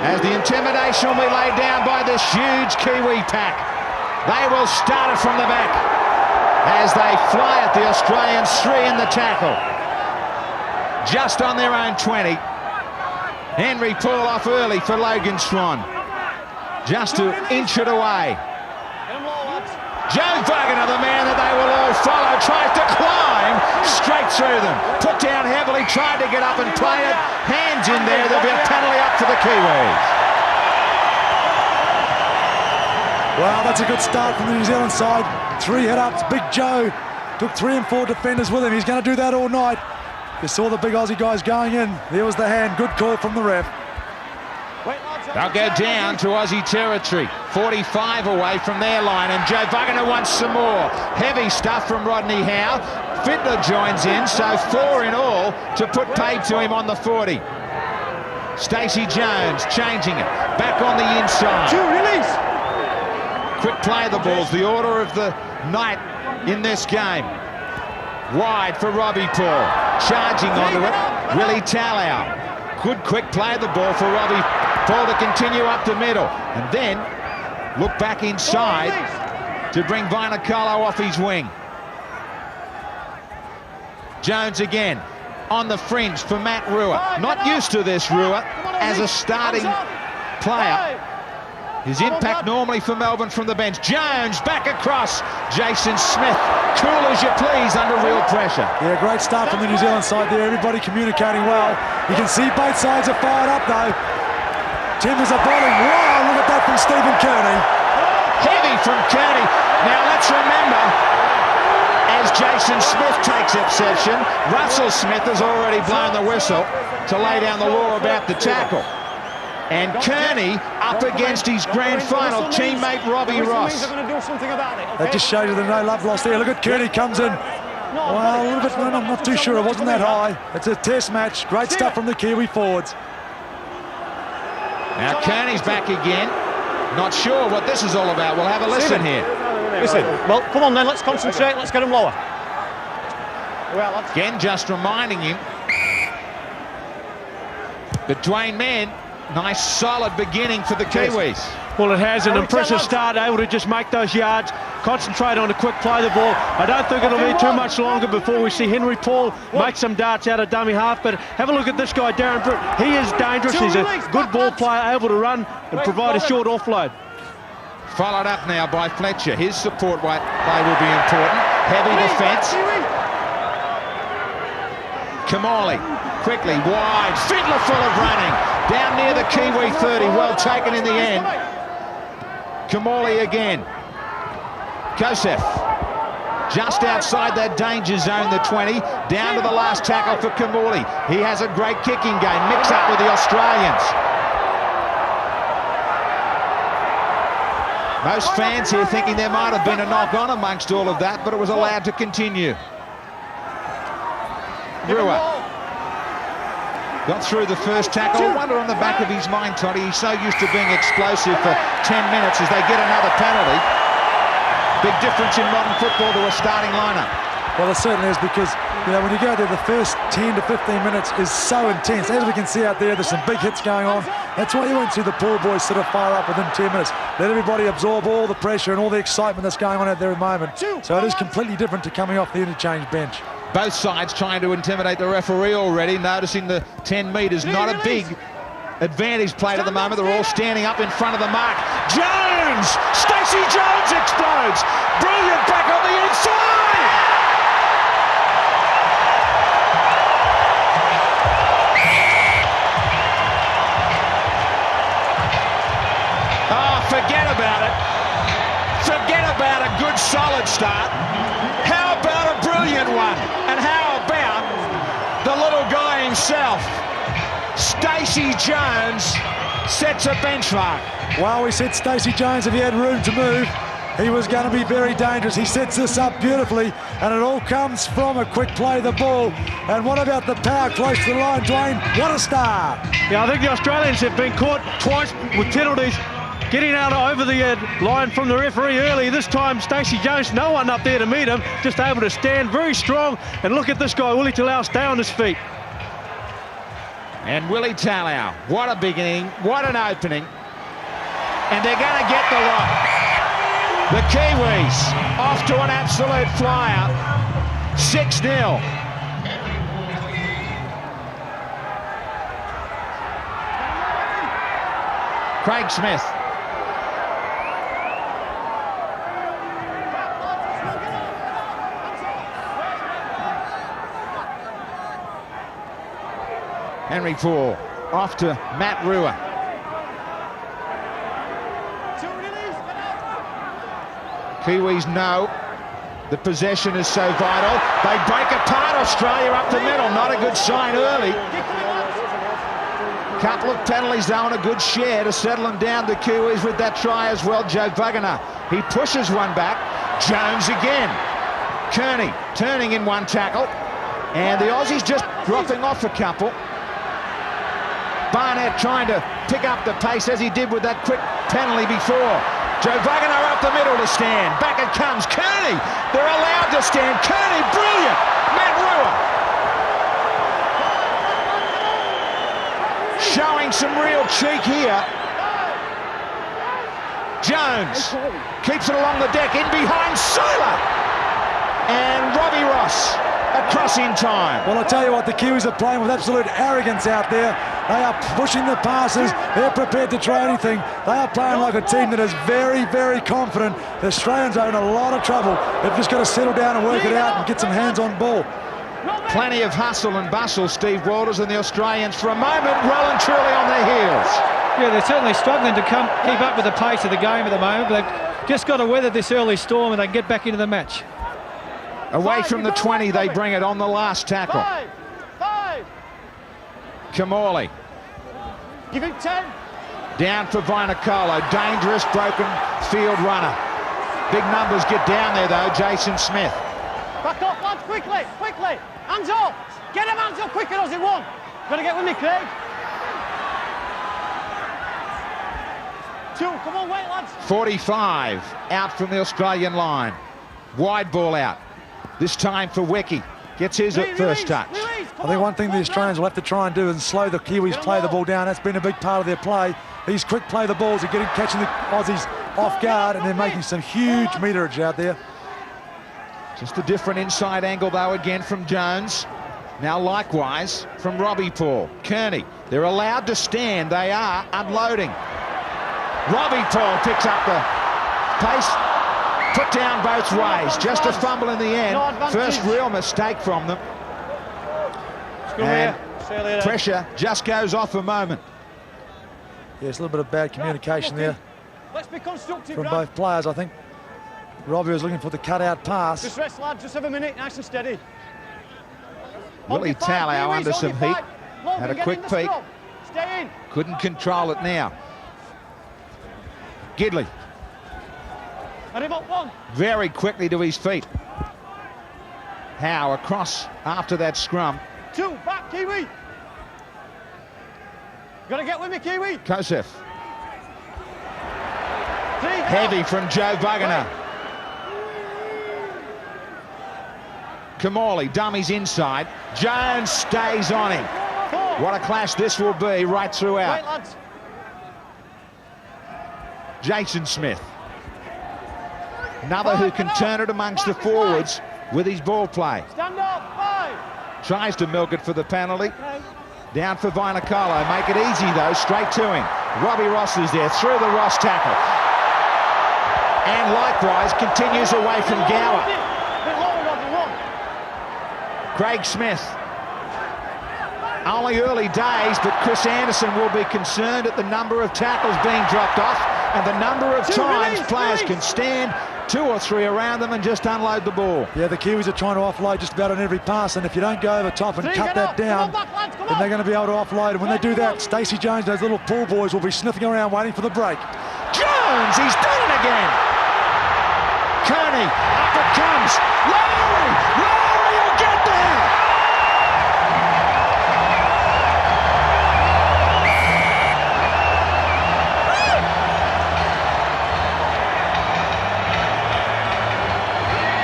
as the intimidation will be laid down by this huge Kiwi pack. They will start it from the back as they fly at the Australians, 3 in the tackle. Just on their own 20. Henry Paul off early for Logan Swan. Just to inch it away. Joe Vagana, the man that they will all follow, tries to climb straight through them. Put down heavily, tried to get up and play it. Hands in there, there'll be a penalty up for the Kiwis. Well, that's a good start from the New Zealand side. 3 hit-ups, Big Joe took 3 and 4 defenders with him. He's going to do that all night. You saw the big Aussie guys going in. There was the hand, good call from the ref. They'll go down to Aussie territory, 45 away from their line, and Joe Vagana wants some more. Heavy stuff from Rodney Howe. Fittler joins in, so 4 in all to put paid to him on the 40. Stacey Jones changing it, back on the inside. Release. Quick play of the ball's the order of the night in this game. Wide for Robbie Paul, charging onto it, Willie Talau. Good quick play of the ball for Robbie Paul to continue up the middle, and then look back inside to bring Vainikolo off his wing. Jones again on the fringe for Matt Rua. Not used to this, Rua, as a starting player. His impact normally for Melbourne from the bench. Jones back across. Jason Smith, cool as you please under real pressure. Yeah, great start from the New Zealand side there. Everybody communicating well. You can see both sides are fired up though. Timbers are bowling. Wow, look at that from Stephen Kearney. Heavy from Kearney. Now let's remember, as Jason Smith takes exception, Russell Smith has already blown the whistle to lay down the law about the tackle. And Kearney up against his grand final teammate Robbie Ross. That just shows you the no love lost there. Look at Kearney comes in. Well, a little bit, I'm not too sure. It wasn't that high. It's a test match. Great stuff from the Kiwi forwards. Now Kearney's back again. Not sure what this is all about. We'll have a listen here. Listen, well, come on then, let's concentrate. Let's get him lower. Again, just reminding him. But Dwayne Mann, nice solid beginning for the Kiwis. Well, it has an impressive start, able to just make those yards, concentrate on a quick play of the ball. I don't think it'll be too much longer before we see Henry Paul make some darts out of dummy half, but have a look at this guy, Darren Britt. He is dangerous. He's a good ball player, able to run and provide a short offload. Followed up now by Fletcher. His support play will be important. Heavy defence. Kamali, quickly, wide. Fiddler full of running. Down near the Kiwi 30. Well taken in the end. Kamali again. Kosef. Just outside that danger zone, the 20. Down to the last tackle for Kamali. He has a great kicking game. Mix up with the Australians. Most fans here thinking there might have been a knock-on amongst all of that, but it was allowed to continue. Rua got through the first tackle. I wonder on the back of his mind, Toddy, he's so used to being explosive for 10 minutes as they get another penalty. Big difference in modern football to a starting lineup. Well, it certainly is, because you know when you go there, the first 10 to 15 minutes is so intense. As we can see out there, there's some big hits going on. That's why you won't see the poor boys sort of fire up within 10 minutes. Let everybody absorb all the pressure and all the excitement that's going on out there at the moment. So it is completely different to coming off the interchange bench. Both sides trying to intimidate the referee already, noticing the 10 metres, not a big advantage played at the moment. They're all standing up in front of the mark. Jones! Stacey Jones explodes! Brilliant back on the inside! Oh, forget about it. Forget about a good solid start. How about a brilliant one? And how about the little guy himself? Stacey Jones sets a benchmark. Well, we said Stacey Jones, if he had room to move, he was going to be very dangerous. He sets this up beautifully, and it all comes from a quick play of the ball. And what about the power close to the line, Dwayne? What a start. Yeah, I think the Australians have been caught twice with penalties, getting out over the line from the referee early. This time, Stacey Jones, no one up there to meet him, just able to stand very strong. And look at this guy, Willie Talau, stay on his feet. And Willie Talau, what a beginning, what an opening. And they're going to get the lot. The Kiwis off to an absolute flyer. 6-0. Craig Smith. Henry Paul off to Matt Rua. Kiwis know the possession is so vital. They break apart Australia up the middle. Not a good sign early. Couple of penalties though and a good share to settle them down. The Kiwis with that try as well. Joe Vagana, he pushes one back. Jones again. Kearney turning in one tackle. And the Aussies just dropping off a couple. Barnett trying to pick up the pace as he did with that quick penalty before. Joe Vagana up the middle to stand. Back it comes. Kearney, they're allowed to stand. Kearney, brilliant. Matt Rua. Showing some real cheek here. Jones keeps it along the deck, in behind Sola. And Robbie Ross across in time. Well, I tell you what, the Kiwis are playing with absolute arrogance out there. They are pushing the passes. They're prepared to try anything. They are playing like a team that is very, very confident. The Australians are in a lot of trouble. They've just got to settle down and work it out and get some hands on ball. Plenty of hustle and bustle, Steve Walters, and the Australians for a moment well and truly on their heels. Yeah, they're certainly struggling to keep up with the pace of the game at the moment, but they've just got to weather this early storm and they can get back into the match. Away from the 20, they bring it on the last tackle. Kamali. Give him 10. Down for Vainikolo. Dangerous broken field runner. Big numbers get down there though. Jason Smith. Back up, lads, quickly, quickly. Hands up. Get him hands up quicker, Aussie one. Got to get with me, Craig. 2, come on, wait, lads. 45 out from the Australian line. Wide ball out. This time for Wecky. Gets his at first touch. I think one thing the Australians will have to try and do is slow the Kiwis play the ball down. That's been a big part of their play. These quick play the balls are catching the Aussies off guard, and they're making some huge meterage out there. Just a different inside angle though again from Jones. Now likewise from Robbie Paul. Kearney, they're allowed to stand. They are unloading. Robbie Paul picks up the pace. Put down both ways. Just a fumble in the end. First real mistake from them. And pressure just goes off a moment. Yeah, it's a little bit of bad communication there Let's be constructive, from both players. I think Robbie was looking for the cutout pass. Just rest, lad. Just have a minute. Nice and steady. Willie Talau under some heat. Had a quick peek. Stay in. Couldn't control it now. Gidley. And him up one. Very quickly to his feet. Howe across after that scrum. 2, back, Kiwi. Got to get with me, Kiwi. Kosef. 3, Heavy from Joe Vagana. Kamali, dummies inside. Jones stays on him. 4. What a clash this will be right Wait, throughout. lads. Jason Smith. Another who can turn it amongst the forwards with his ball play. Stand up. 5. Tries to milk it for the penalty. Down for Vainikolo. Make it easy though, straight to him. Robbie Ross is there, through the Ross tackle. And likewise continues away from Gower. Bit lower, Robbie, 1. Craig Smith. Only early days, but Chris Anderson will be concerned at the number of tackles being dropped off and the number of times players can stand 2 or 3 around them and just unload the ball. Yeah, the Kiwis are trying to offload just about on every pass, and if you don't go over top and cut that down, then they're going to be able to offload. And when they do that, Stacey Jones, those little pool boys, will be sniffing around waiting for the break. Jones, he's done it again. Kearney, up it comes. Lowry will get there.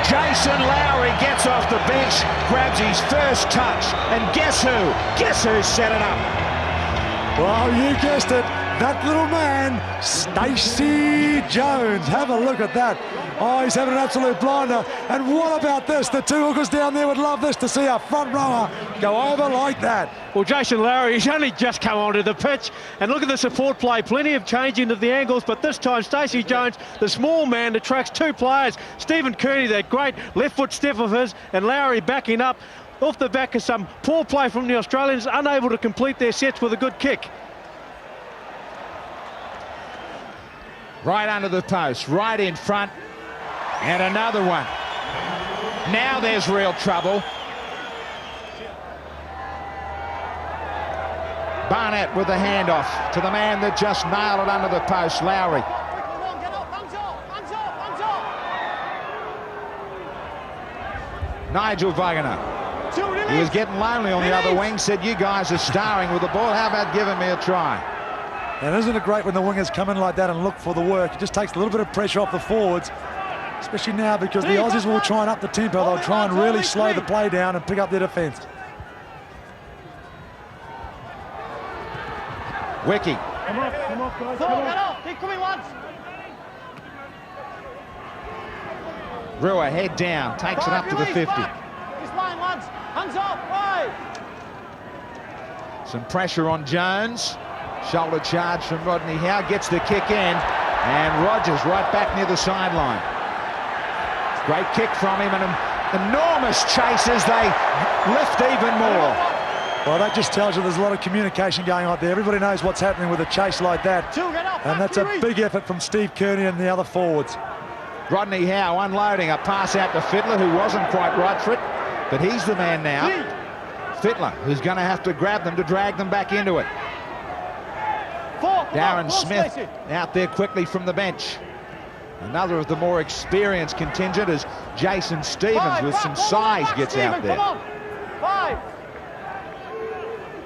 Jason Lowry gets off the bench, grabs his first touch, and guess who? Guess who set it up? Well, you guessed it. That little man, Stacey Jones. Have a look at that. Oh, he's having an absolute blinder. And what about this? The two hookers down there would love this, to see a front rower go over like that. Well, Jason Lowry, he's only just come onto the pitch. And look at the support play. Plenty of changing of the angles, but this time Stacey Jones, the small man, attracts two players. Stephen Kearney, that great left foot step of his, and Lowry backing up off the back of some poor play from the Australians, unable to complete their sets with a good kick. Right under the post, right in front, and another one. Now there's real trouble. Barnett with the handoff to the man that just nailed it under the post, Lowry. Get up, hands up, hands up, hands up. Nigel Wagner. He was getting lonely on the other wing, said, you guys are starring with the ball, how about giving me a try? And isn't it great when the wingers come in like that and look for the work? It just takes a little bit of pressure off the forwards, especially now because the Aussies will try and up the tempo. They'll try and really slow the play down and pick up their defence. Wiki. Come on, guys. Get up, keep coming, lads. Rua head down, takes it up to the 50. This line, lads. Hands up, right. Some pressure on Jones. Shoulder charge from Rodney Howe, gets the kick in, and Rogers right back near the sideline. Great kick from him, and an enormous chase as they lift even more. Well, that just tells you there's a lot of communication going on there. Everybody knows what's happening with a chase like that. And that's a big effort from Steve Kearney and the other forwards. Rodney Howe unloading a pass out to Fittler, who wasn't quite right for it, but he's the man now. Fittler, who's going to have to grab them to drag them back into it. Darren Smith out there quickly from the bench. Another of the more experienced contingent as Jason Stevens with some size gets out there.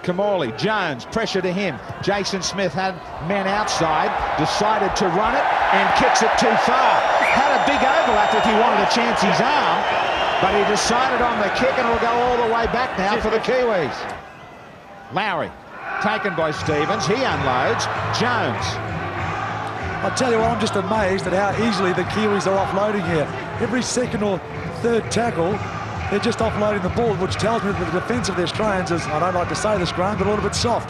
Kamali, Jones, pressure to him. Jason Smith had men outside, decided to run it and kicks it too far. Had a big overlap if he wanted to chance his arm, but he decided on the kick and it'll go all the way back now for the Kiwis. Lowry. Taken by Stevens, he unloads. Jones. I'll tell you what, I'm just amazed at how easily the Kiwis are offloading here. Every second or third tackle, they're just offloading the ball, which tells me that the defence of the Australians is, I don't like to say this, Graham, but a little bit soft.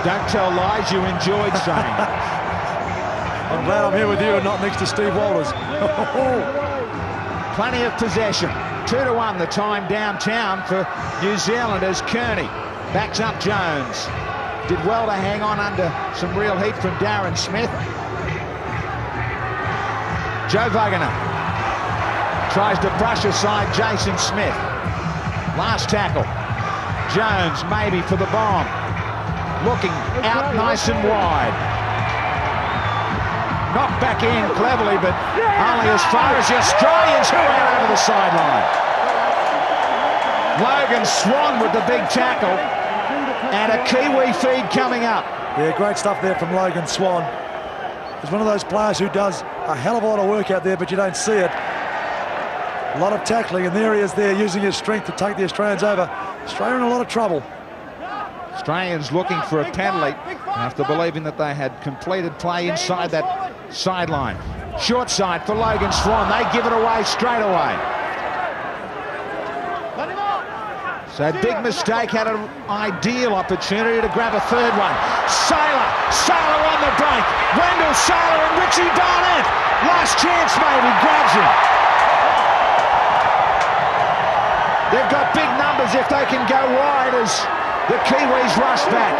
Don't tell lies you enjoyed saying. I'm glad I'm here with you and not next to Steve Walters. Plenty of possession. 2-1 the time downtown for New Zealand as Kearney backs up Jones. Did well to hang on under some real heat from Darren Smith. Joe Wagner tries to brush aside Jason Smith. Last tackle. Jones maybe for the bomb. Looking out nice and wide. Knocked back in cleverly, but only as far as the Australians, who out over the sideline. Logan Swan with the big tackle, and a Kiwi feed coming up. Yeah, great stuff there from Logan Swan. He's one of those players who does a hell of a lot of work out there, but you don't see it. A lot of tackling, and there he is there using his strength to take the Australians over. Australia in a lot of trouble. Australians looking for a penalty after believing that they had completed play inside that sideline. Short side for Logan Swan. They give it away straight away. So big mistake, had an ideal opportunity to grab a third one. Sailor on the break. Wendell Sailor and Richie Barnett. Last chance maybe, grabs him. They've got big numbers if they can go wide as the Kiwis rush back.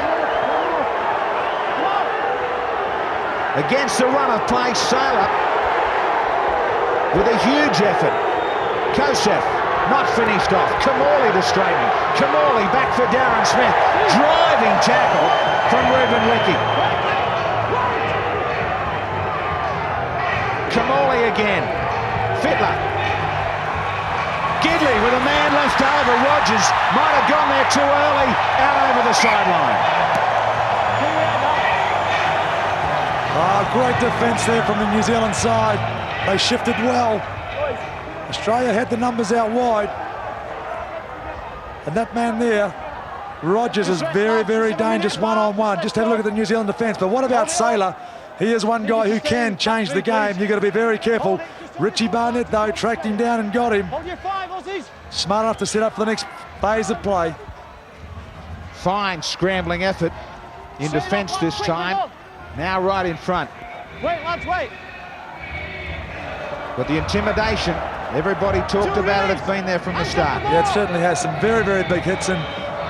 Against the run of play, Sailor with a huge effort. Kosef not finished off. Kamali to straighten. Kamali back for Darren Smith. Driving tackle from Ruben Wiki. Kamali again. Fittler. Gidley with a man left over. Rogers might have gone there too early. Out over the sideline. Great defence there from the New Zealand side. They shifted well. Australia had the numbers out wide. And that man there Rogers is very, very dangerous one-on-one. Just have a look at the New Zealand defence. But what about Saylor? He is one guy who can change the game. You've got to be very careful. Richie Barnett, though, tracked him down and got him. Smart enough to set up for the next phase of play. Fine scrambling effort in defence this time. Now right in front. Wait, lads, wait. But the intimidation, everybody talked about it. It's been there from the start. Yeah, it certainly has some very, very big hits. And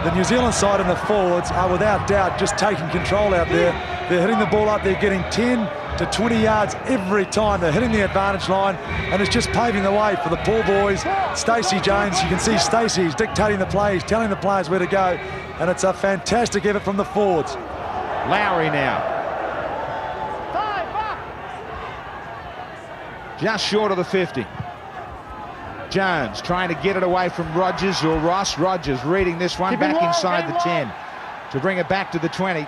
the New Zealand side and the forwards are without doubt just taking control out there. They're hitting the ball up. They're getting 10 to 20 yards every time. They're hitting the advantage line, and it's just paving the way for the poor boys. Stacey Jones, you can see Stacey's dictating the plays, telling the players where to go, and it's a fantastic effort from the forwards. Lowry now. Just short of the 50. Jones trying to get it away from Rogers or Ross. Rogers reading this one back inside the 10 to bring it back to the 20.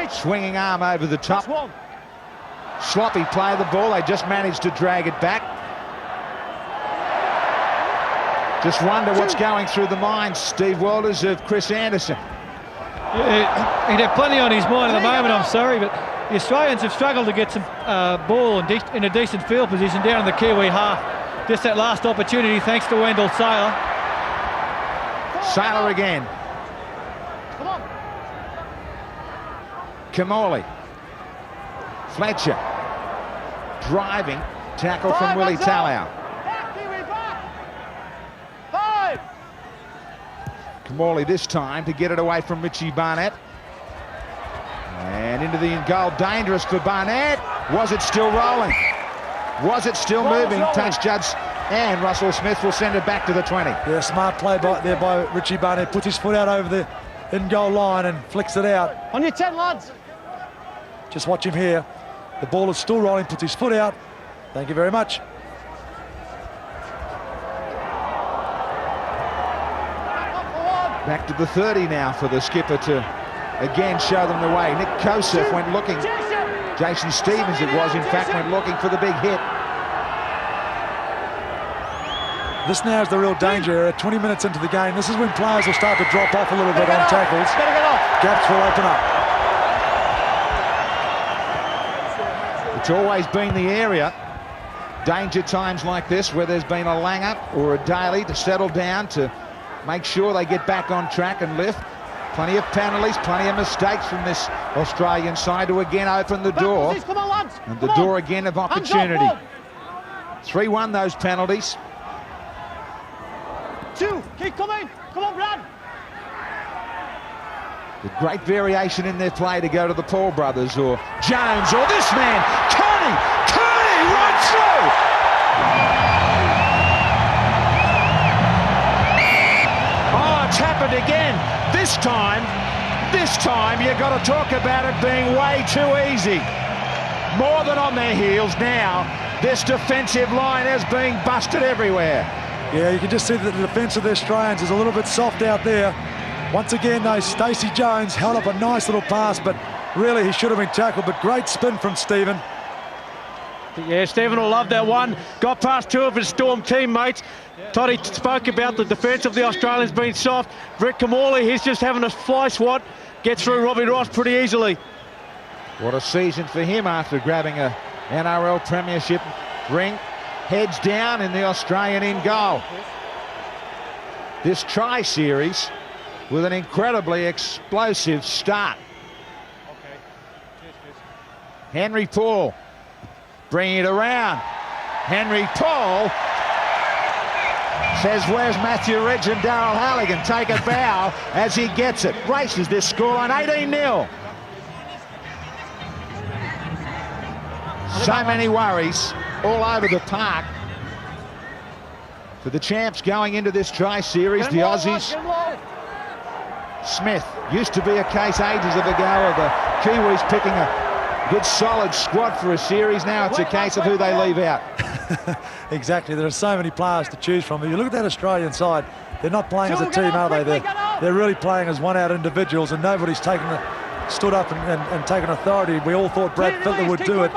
Swinging arm over the top. Sloppy play of the ball. They just managed to drag it back. Just wonder what's going through the mind, Steve Walters, of Chris Anderson. Yeah, he'd have plenty on his mind at the moment, I'm sorry, but the Australians have struggled to get some ball in a decent field position down in the Kiwi half. Just that last opportunity, thanks to Wendell Saylor. Saylor again. Kamali. Fletcher. Driving. Tackle from Willie Talau. Kamali this time to get it away from Richie Barnett. And into the goal. Dangerous for Barnett. Was it still rolling? Was it still moving? Touch judge and Russell Smith will send it back to the 20. Yeah, smart play there by Richie Barnett. Puts his foot out over the in-goal line and flicks it out. On your 10, lads. Just watch him here. The ball is still rolling, puts his foot out. Thank you very much. Back to the 30 now for the skipper to again show them the way. Nick Kosef went looking. Jason Stevens, it was, in fact, went looking for the big hit. This now is the real danger area. 20 minutes into the game. This is when players will start to drop off a little bit on tackles. Gaps will open up. It's always been the area. Danger times like this where there's been a Langer or a Daly to settle down to make sure they get back on track and lift. Plenty of penalties, plenty of mistakes from this Australian side to again open the door. And the door again of opportunity. 3-1 those penalties. 2, keep coming. Come on, Brad. The great variation in their play to go to the Paul brothers or Jones or this man, Kearney right through. Oh, it's happened again. This time you've got to talk about it being way too easy. More than on their heels now. This defensive line is being busted everywhere. Yeah, you can just see that the defence of the Australians is a little bit soft out there. Once again, though, Stacey Jones held up a nice little pass, but really he should have been tackled. But great spin from Stephen. Yeah, Stephen will love that one. Got past 2 of his Storm teammates. Toddy spoke about the defence of the Australians being soft. Rick Kamali, he's just having a fly swat. Gets through Robbie Ross pretty easily. What a season for him after grabbing a NRL Premiership ring. Heads down in the Australian in goal. This tri-series with an incredibly explosive start. Henry Paul bringing it around. Henry Paul says, where's Matthew Ridge and Darryl Halligan? Take a bow as he gets it. Races this scoreline 18-0. So many worries all over the park for the champs going into this tri-series, the Aussies. Smith used to be a case ages ago of the Kiwis picking a good solid squad for a series. Now it's a case of who they leave out. Exactly, there are so many players to choose from. If you look at that Australian side, they're not playing as a team, are they? They're really playing as one-out individuals, and nobody's stood up and taken authority. We all thought Brad Fittler would do it.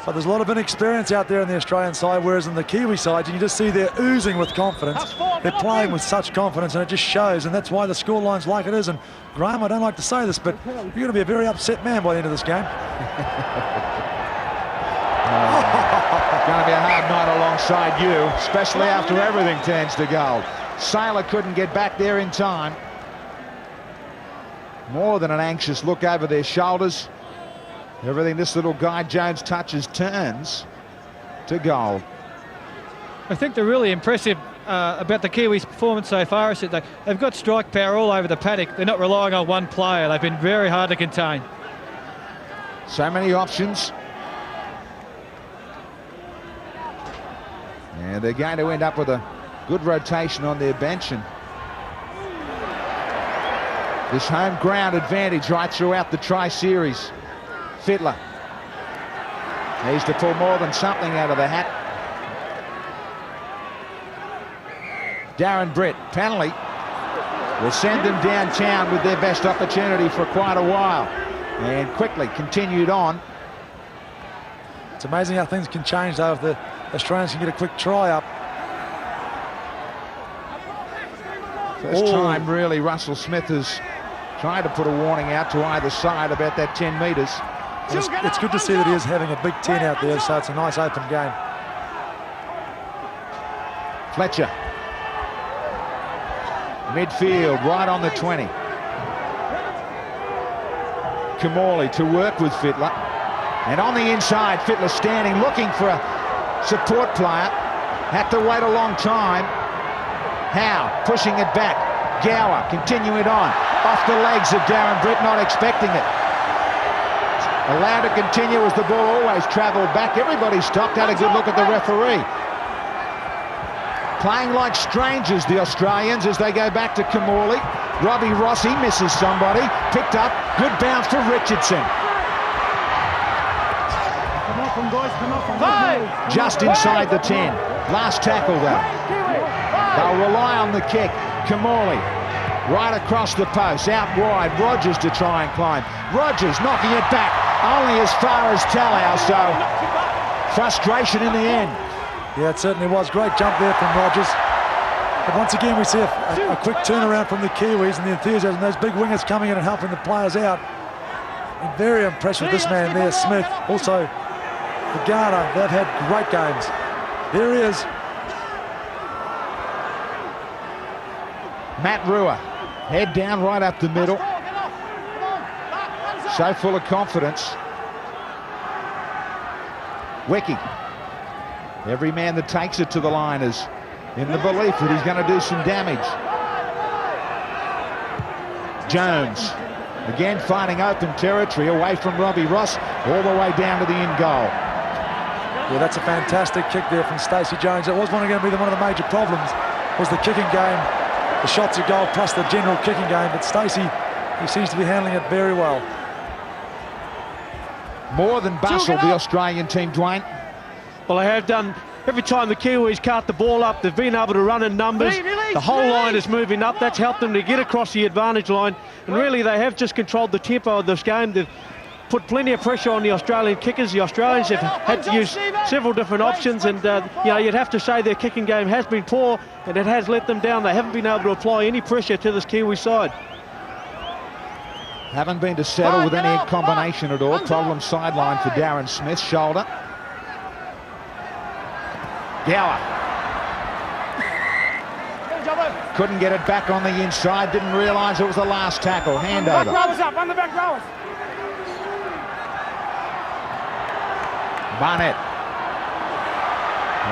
But there's a lot of inexperience out there in the Australian side, whereas in the Kiwi side, you can just see they're oozing with confidence. They're playing with such confidence, and it just shows, and that's why the scoreline's like it is. And Graham, I don't like to say this, but you're going to be a very upset man by the end of this game. Going to be a hard night alongside you, especially after everything turns to gold. Saylor couldn't get back there in time. More than an anxious look over their shoulders. Everything this little guy Jones touches turns to gold. I think they're really impressive about the Kiwis' performance so far is that they've got strike power all over the paddock. They're not relying on one player. They've been very hard to contain. So many options. And they're going to end up with a good rotation on their bench, and this home ground advantage right throughout the tri-series. Fittler needs to pull more than something out of the hat. Darren Brett, penalty, will send them downtown with their best opportunity for quite a while, and quickly continued on. It's amazing how things can change though if the Australians can get a quick try up. First time really Russell Smith has tried to put a warning out to either side about that 10 metres. It's good to see that he is having a big 10 out there, so it's a nice open game. Fletcher. Midfield, right on the 20. Kamali to work with Fittler. And on the inside, Fittler standing, looking for a support player. Had to wait a long time. Howe pushing it back. Gower continue it on. Off the legs of Darren Brett, not expecting it. Allowed to continue as the ball always travelled back. Everybody stopped, had a good look at the referee. Playing like strangers, the Australians, as they go back to Kamali. Robbie Rossi misses somebody. Picked up. Good bounce for Richardson. Just inside the 10. Last tackle though. They'll rely on the kick. Kamali right across the post, out wide. Rogers to try and climb. Rogers knocking it back, only as far as Talau, so frustration in the end. Yeah, it certainly was. Great jump there from Rogers. But once again, we see a quick turnaround from the Kiwis and the enthusiasm. Those big wingers coming in and helping the players out. I'm very impressed with this man there, Smith. Also, the Ghana, they've had great games. There he is. Matt Rua, head down right up the middle. So full of confidence. Wiki. Every man that takes it to the line is in the belief that he's going to do some damage. Jones, again finding open territory away from Robbie Ross, all the way down to the in goal. Yeah, that's a fantastic kick there from Stacey Jones. It was going to be one of the major problems, was the kicking game, the shots at goal plus the general kicking game, but Stacey, he seems to be handling it very well. More than bustled the Australian team, Dwayne. Well, they have done. Every time the Kiwis cart the ball up, they've been able to run in numbers. The whole line is moving up. That's helped them to get across the advantage line. And really, they have just controlled the tempo of this game. They've put plenty of pressure on the Australian kickers. The Australians have had to use several different options, and you know, you'd have to say their kicking game has been poor, and it has let them down. They haven't been able to apply any pressure to this Kiwi side. Haven't been to settle with any combination at all. Problem sideline for Darren Smith, shoulder. Gower. Couldn't get it back on the inside, didn't realise it was the last tackle. Handover. On the back rowers. Barnett.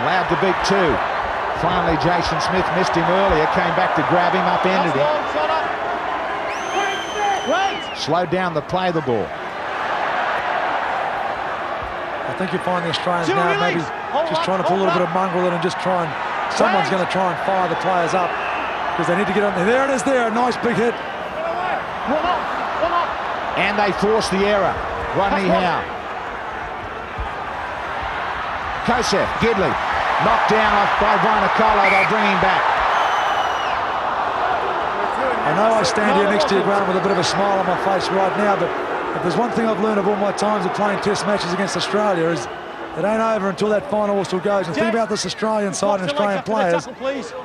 Allowed to beat two. Finally, Jason Smith missed him earlier, came back to grab him, upended him. Slowed down the play of the ball. I think you find the Australians now maybe just trying to pull a little bit of mongrel in and just try and, someone's going to try and fire the players up because they need to get on there. There it is there, a nice big hit. And they force the error. Rodney Howe. Kosef, Gidley, knocked down off by Vainikolo, they'll bring him back. I know I stand here next to you, Graham, with a bit of a smile on my face right now, but if there's one thing I've learned of all my times of playing test matches against Australia is it ain't over until that final whistle goes. And think about this Australian side and Australian players.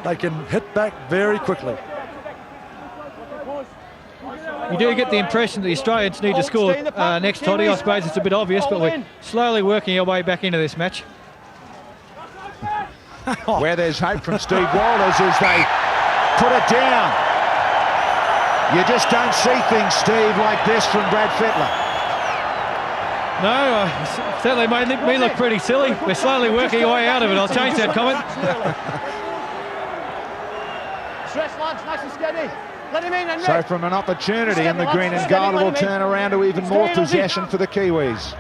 They can hit back very quickly. You do get the impression that the Australians need to score next, Toddy. I suppose it's a bit obvious, but we're slowly working our way back into this match. Where there's hope from Steve Walters as they put it down. You just don't see things, Steve, like this from Brad Fittler. No, certainly made me look pretty silly. We're slowly working our way out of it. I'll change that comment. Stress, lads, nice and steady. Let him in, So from an opportunity in the green and gold, it will turn around to even more possession for the Kiwis.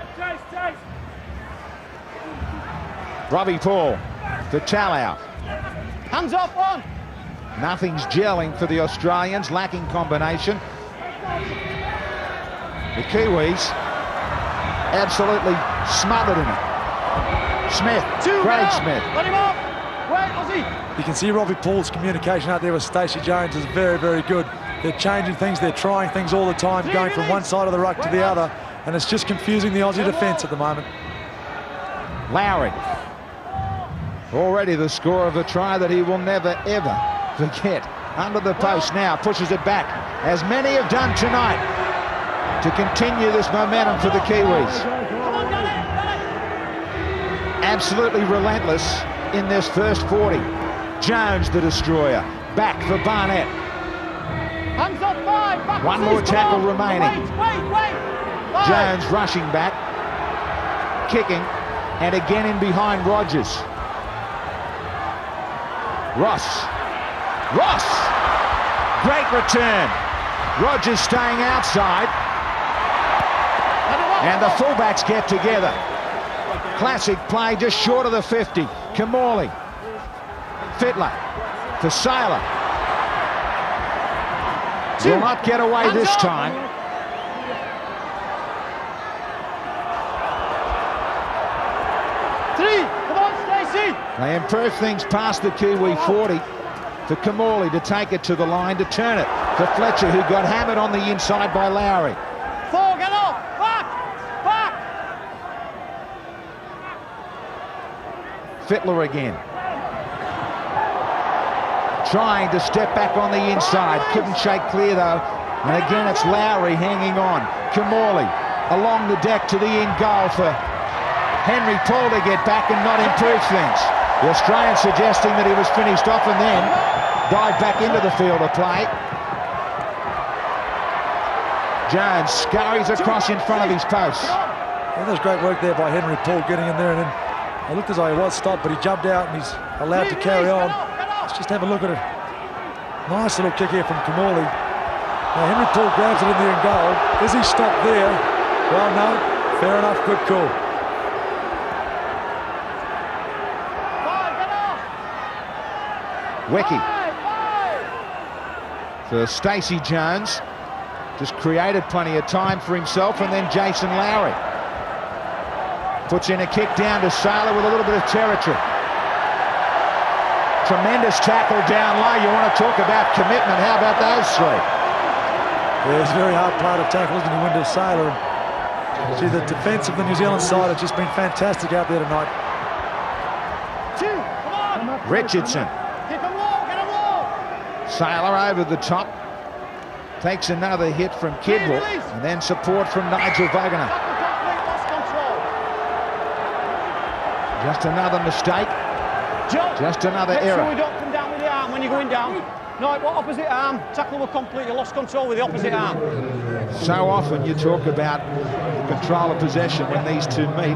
Robbie Paul for Talau. Hands off one. Nothing's gelling for the Australians, lacking combination. The Kiwis absolutely smothered in it. Smith, Craig Smith. Let him off. Wait, Ozzy. You can see Robbie Paul's communication out there with Stacey Jones is very, very good. They're changing things, they're trying things all the time, going from one side of the ruck to the other, and it's just confusing the Aussie defence at the moment. Lowry. Already the score of a try that he will never, ever forget. Under the post now, pushes it back, as many have done tonight, to continue this momentum for the Kiwis. Absolutely relentless in this first 40. Jones, the destroyer, back for Barnett. Hands off 5. Back. One more tackle remaining. Wait. Jones rushing back, kicking, and again in behind Rogers. Ross. Great return. Rogers staying outside. And the fullbacks get together. Classic play just short of the 50. Kamali. Fittler for Sailor. Will not get away this time. Come on, Stacey. They improve things past the Kiwi 40 for Kamali to take it to the line, to turn it for Fletcher, who got hammered on the inside by Lowry. 4, get off. Back. Fittler again. Trying to step back on the inside. Couldn't shake clear though. And again it's Lowry hanging on. Kamali along the deck to the in goal for Henry Paul to get back and not improve things. The Australian suggesting that he was finished off and then dived back into the field of play. Jones scurries across in front of his post. Well, there's great work there by Henry Paul getting in there, and then it looked as though he was stopped, but he jumped out and he's allowed to carry on. Let's just have a look at it. Nice little kick here from Kamali. Now Henry Paul grabs it in the end goal. Is he stopped there? Well, no. Fair enough. Good call. Wecky for Stacey Jones. Just created plenty of time for himself, and then Jason Lowry puts in a kick down to Sailor with a little bit of territory. Tremendous tackle down low. You want to talk about commitment. How about those three? Yeah, it's a very hard play to tackle, isn't it, when to Sailor. See, the defence of the New Zealand side has just been fantastic out there tonight. Richardson. Get him low. Sailor over the top. Takes another hit from Kidwell, and then support from Nigel Wagner. Just another mistake. Just another error. Make sure we don't come down with the arm when you're going down. No, what opposite arm? Tackle will completely lost control with the opposite arm. So often you talk about control of possession when these two meet.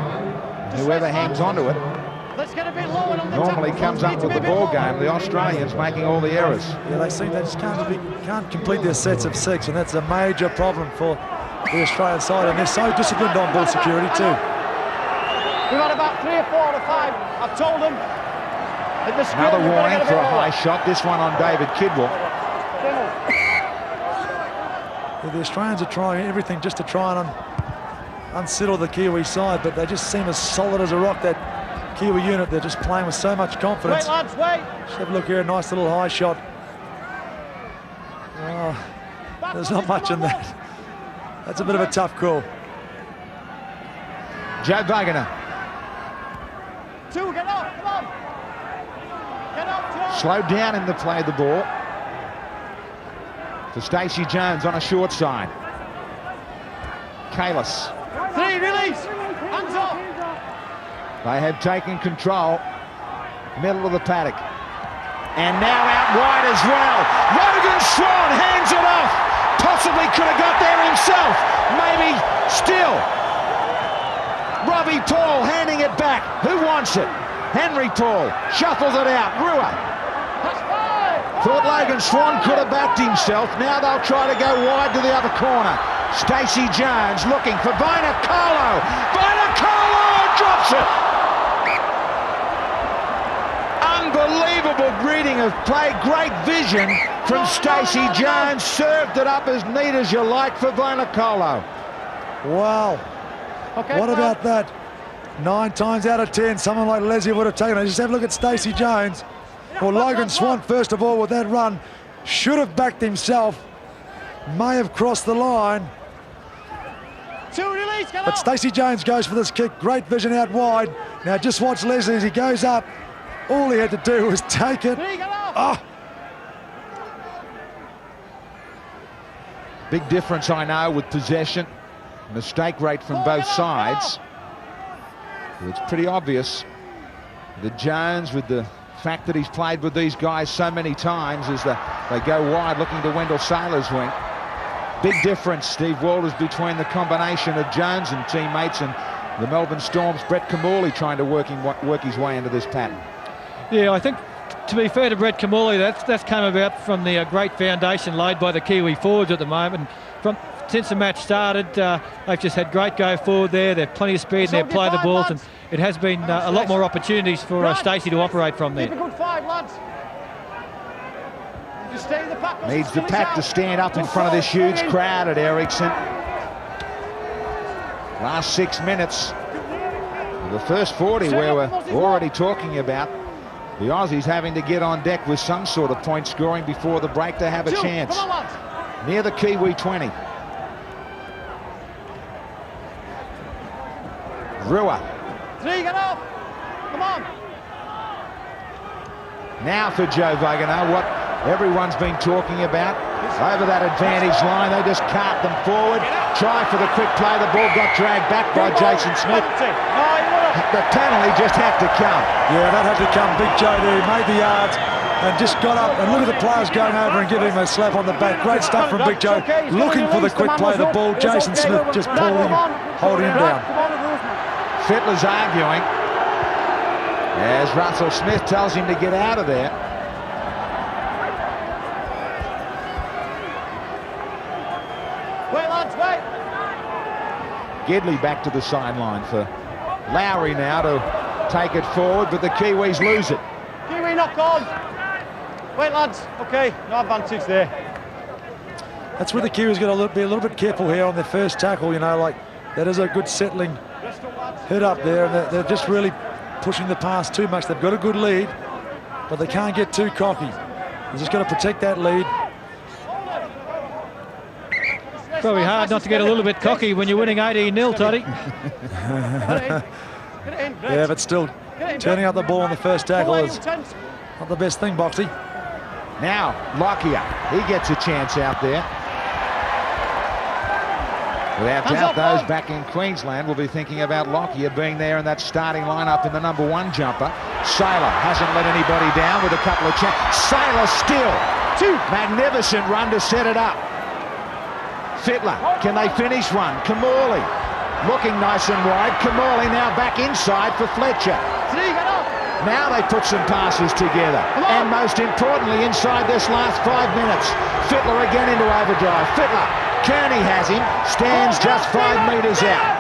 Whoever hangs onto it Let's get a bit lower on the normally comes up with the ball game. The Australians making all the errors. Yeah, they seem they just can't complete their sets of 6, and that's a major problem for the Australian side, and they're so disciplined on ball security too. We've had about 3 or 4 or 5. I've told them. Another warning for a high shot. This one on David Kidwell. Yeah, the Australians are trying everything just to try and unsettle the Kiwi side, but they just seem as solid as a rock, that Kiwi unit. They're just playing with so much confidence. Wait, lads, wait. Just have a look here, a nice little high shot. Oh, there's not much in that. That's a bit of a tough call. Joe Wagner Two, get up, come on. Get up, Joe. Slowed down in the play of the ball. For Stacey Jones on a short side. Kalis. Three, release. Hands up. They have taken control. Middle of the paddock. And now out wide as well. Logan Swan hands it off. Possibly could have got there himself. Maybe still. Robbie Paul handing it back. Who wants it? Henry Paul shuffles it out. Rua. Thought Logan Swan could have backed himself. Now they'll try to go wide to the other corner. Stacey Jones looking for Vainikolo. Vainikolo drops it. Unbelievable reading of play. Great vision from Stacey Jones. Served it up as neat as you like for Vainikolo. Wow. Okay, What about that? 9 times out of 10, someone like Leslie would have taken it. Just have a look at Stacey Jones. Well, Logan Swan, first of all, with that run, should have backed himself. May have crossed the line. Two, release, get But up. Stacey Jones goes for this kick. Great vision out wide. Now just watch Leslie as he goes up. All he had to do was take it. Three, get up. Oh, Big difference, I know, with possession. Mistake rate from both sides. It's pretty obvious that Jones, with the fact that he's played with these guys so many times, as they go wide looking to Wendell Sailor's wing. Big difference, Steve Walters, between the combination of Jones and teammates and the Melbourne Storm's Brett Kamali trying to work his way into this pattern. Yeah, I think, to be fair to Brett Kamali, that's come about from the great foundation laid by the Kiwi forwards at the moment. Since the match started, they've just had great go forward there. They've plenty of speed in their play the balls, and it has been a lot more opportunities for Stacey to operate from Keep a there. good 5, lads. Just stay in the pack. Needs the pack to stand up in front of this huge crowd at Ericsson. Last 6 minutes. The first 40 where we're already talking about the Aussies having to get on deck with some sort of point scoring before the break to have a chance. Come on, lads. Near the Kiwi 20. Rua. Three, get up. Come on. Now for Joe Vagana, what everyone's been talking about. Over that advantage line, they just cart them forward. Try for the quick play. The ball got dragged back by Jason Smith. The penalty just had to come. yeah, that had to come. Big Joe there. He made the yards and just got up. And look at the players going over and giving him a slap on the back. Great stuff from Big Joe. Looking for the quick play. The ball. Jason Smith just pulling him, holding him down. Fittler's arguing as Russell Smith tells him to get out of there. Wait, lads, wait. Gidley back to the sideline for Lowry now to take it forward, but the Kiwis lose it. Kiwi knock on. Wait, lads. Okay, no advantage there. That's where the Kiwis got to be a little bit careful here on their first tackle. You know, like that is a good settling hit up there, and they're just really pushing the pass too much. They've got a good lead, but they can't get too cocky. They're just got to protect that lead. Probably hard not to get a little bit cocky when you're winning 18-0, Toddy. Yeah, but still, turning out the ball on the first tackle is not the best thing, Boxy. Now Lockyer, he gets a chance out there. Without doubt, those back in Queensland will be thinking about Lockyer being there in that starting lineup in the number 1 jumper. Sailor hasn't let anybody down with a couple of chances. Sailor still. Magnificent run to set it up. Fittler, can they finish one? Kamali looking nice and wide. Kamali now back inside for Fletcher. Now they put some passes together. And most importantly, inside this last 5 minutes, Fittler again into overdrive. Fittler, Kearney has him, stands just 5 metres out.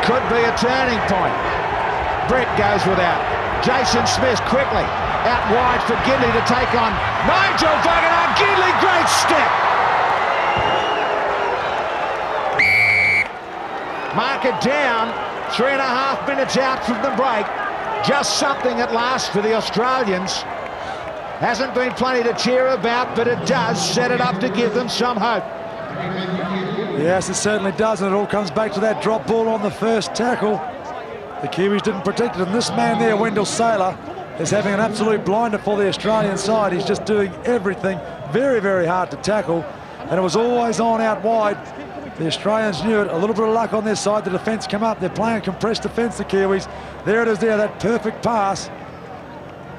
Could be a turning point. Brett goes without. Jason Smith quickly out wide for Gidley to take on Nigel Vagana. Gidley, great step. Mark it down. 3.5 minutes out from the break. Just something at last for the Australians. Hasn't been plenty to cheer about, but it does set it up to give them some hope. Yes, it certainly does, and it all comes back to that drop ball on the first tackle. The Kiwis didn't protect it, and this man there, Wendell Sailor, is having an absolute blinder for the Australian side. He's just doing everything. Very, very hard to tackle, and it was always on out wide. The Australians knew it. A little bit of luck on their side. The defence come up. They're playing compressed defence, the Kiwis. There it is there, that perfect pass.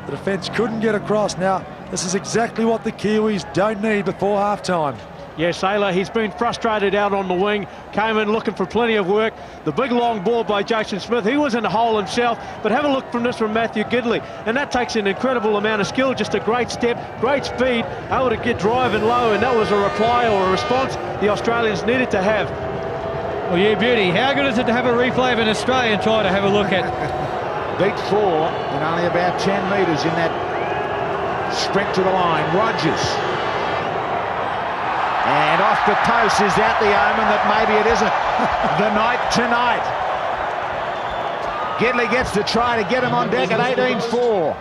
The defence couldn't get across. Now, this is exactly what the Kiwis don't need before half-time. Yeah, Sailor, he's been frustrated out on the wing, came in looking for plenty of work. The big long ball by Jason Smith, he was in the hole himself, but have a look from this from Matthew Gidley, and that takes an incredible amount of skill, just a great step, great speed, able to get driving low, and that was a reply or a response the Australians needed to have. Well, yeah, beauty. How good is it to have a replay of an Australian try to have a look at? Beat 4 in only about 10 metres in that sprint to the line. Rogers. And off the post is that the omen that maybe it isn't the night tonight. Gidley gets the try to get him on deck at 18-4.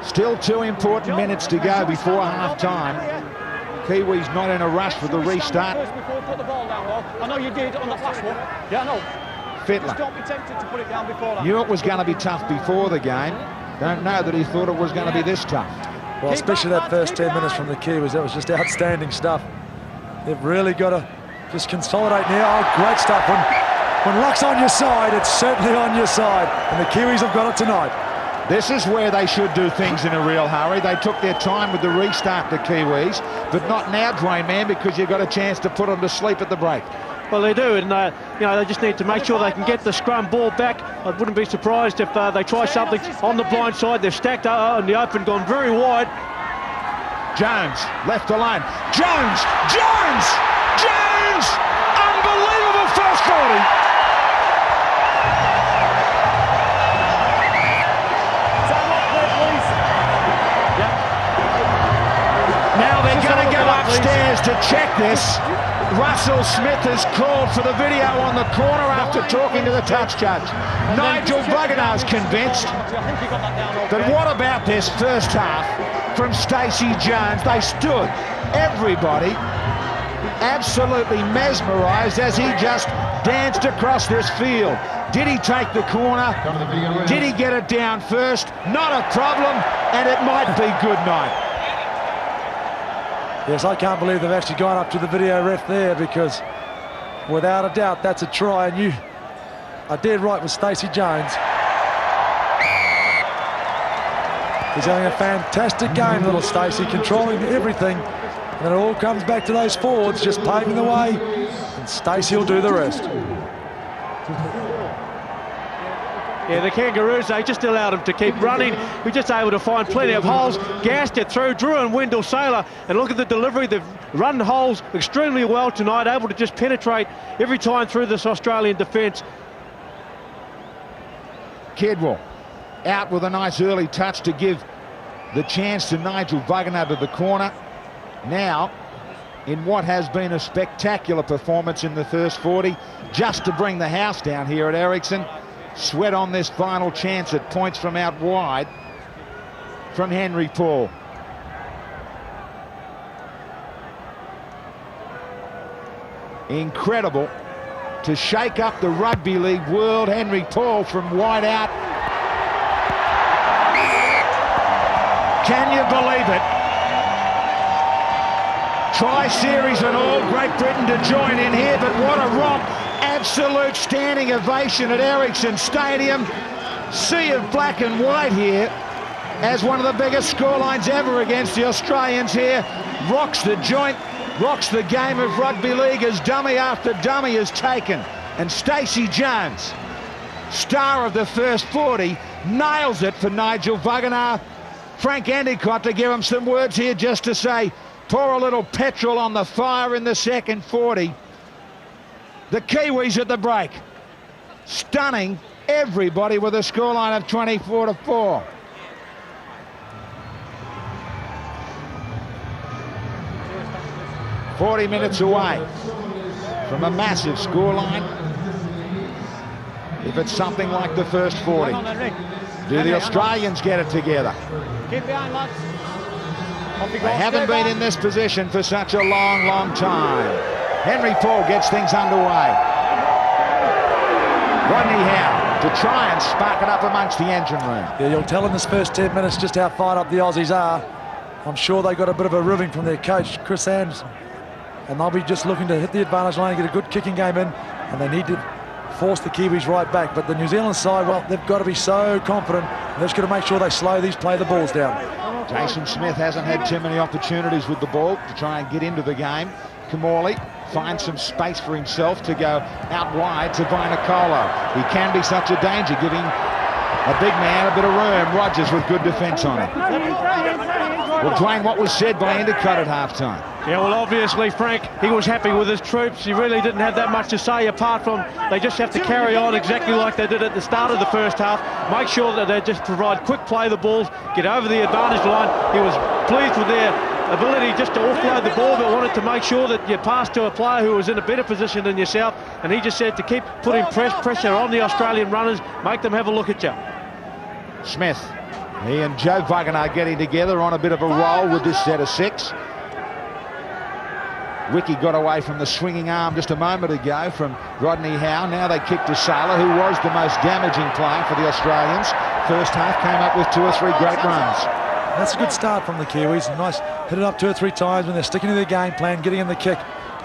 Still 2 important minutes to go before half-time. Kiwis not in a rush for the restart. Before we put the ball down, Lord. I know you did on the last one. Yeah, I know. Fittler. Just don't be tempted to put it down before that. Knew it was going to be tough before the game. Don't know that he thought it was going to be this tough. Well, especially that first 10 minutes from the Kiwis, that was just outstanding stuff. They've really got to just consolidate now. Oh, great stuff. When luck's on your side, it's certainly on your side. And the Kiwis have got it tonight. This is where they should do things in a real hurry. They took their time with the restart, the Kiwis, but not now, Dwayne Mann, because you've got a chance to put them to sleep at the break. Well, they do, and you know, they just need to make sure they can get the scrum ball back. I wouldn't be surprised if they try something on the blind side. They've stacked in the open, gone very wide. Jones, left alone. Jones! Jones! Jones! Unbelievable first 40! Now they're going to go upstairs to check this. Russell Smith has called for the video on the corner after talking to the touch judge. Nigel Vagana's convinced. But what about this first half from Stacey Jones? They stood, everybody, absolutely mesmerised as he just danced across this field. Did he take the corner? Did he get it down first? Not a problem, and it might be good night. Yes, I can't believe they've actually gone up to the video ref there, because without a doubt that's a try, and you are dead right with Stacey Jones. He's having a fantastic game, little Stacey, controlling everything, and then it all comes back to those forwards just paving the way, and Stacey will do the rest. Yeah, the Kangaroos, they just allowed him to keep running. We're just able to find plenty of holes, gassed it through, drew in Wendell Sailor, and look at the delivery. They've run holes extremely well tonight, able to just penetrate every time through this Australian defence. Kedwell out with a nice early touch to give the chance to Nigel Vagana to the corner. Now, in what has been a spectacular performance in the first 40, just to bring the house down here at Ericsson. Sweat on this final chance at points from out wide from Henry Paul. Incredible to shake up the rugby league world. Henry Paul from wide out. Can you believe it? Tri-series and all, Great Britain to join in here, but what a romp. Absolute standing ovation at Ericsson Stadium. Sea of black and white here as one of the biggest scorelines ever against the Australians here. Rocks the joint, rocks the game of rugby league as dummy after dummy is taken. And Stacey Jones, star of the first 40, nails it for Nigel Vagana. Frank Endicott to give him some words here just to say, pour a little petrol on the fire in the second 40. The Kiwis at the break, stunning everybody with a scoreline of 24-4. "40 minutes away from a massive scoreline. If it's something like the first 40, do the Australians get it together? Keep behind, lads. They haven't been in this position for such a long, long time. Henry Paul gets things underway. Rodney Howe to try and spark it up amongst the engine room. Yeah, you'll tell in this first 10 minutes just how fired up the Aussies are. I'm sure they got a bit of a ribbing from their coach, Chris Anderson. And they'll be just looking to hit the advantage line and get a good kicking game in. And they need to force the Kiwis right back. But the New Zealand side, well, they've got to be so confident. They're just going to make sure they slow these play the balls down. Jason Smith hasn't had too many opportunities with the ball to try and get into the game. Kamali finds some space for himself to go out wide to Vainikolo. He can be such a danger, giving a big man a bit of room. Rogers with good defence on it. Well, Dwayne, what was said by Endicott at half-time? Yeah, well, obviously, Frank, he was happy with his troops. He really didn't have that much to say apart from they just have to carry on exactly like they did at the start of the first half. Make sure that they just provide quick play the balls, get over the advantage line. He was pleased with their ability just to offload the ball, but wanted to make sure that you passed to a player who was in a better position than yourself. And he just said to keep putting pressure on the Australian runners, make them have a look at you. Smith, he and Joe Vagana getting together on a bit of a roll with this set of 6. Wiki got away from the swinging arm just a moment ago from Rodney Howe. Now they kick to Saylor, who was the most damaging player for the Australians. First half came up with 2 or 3 great runs. That's a good start from the Kiwis. Nice, hit it up 2 or 3 times when they're sticking to their game plan, getting in the kick.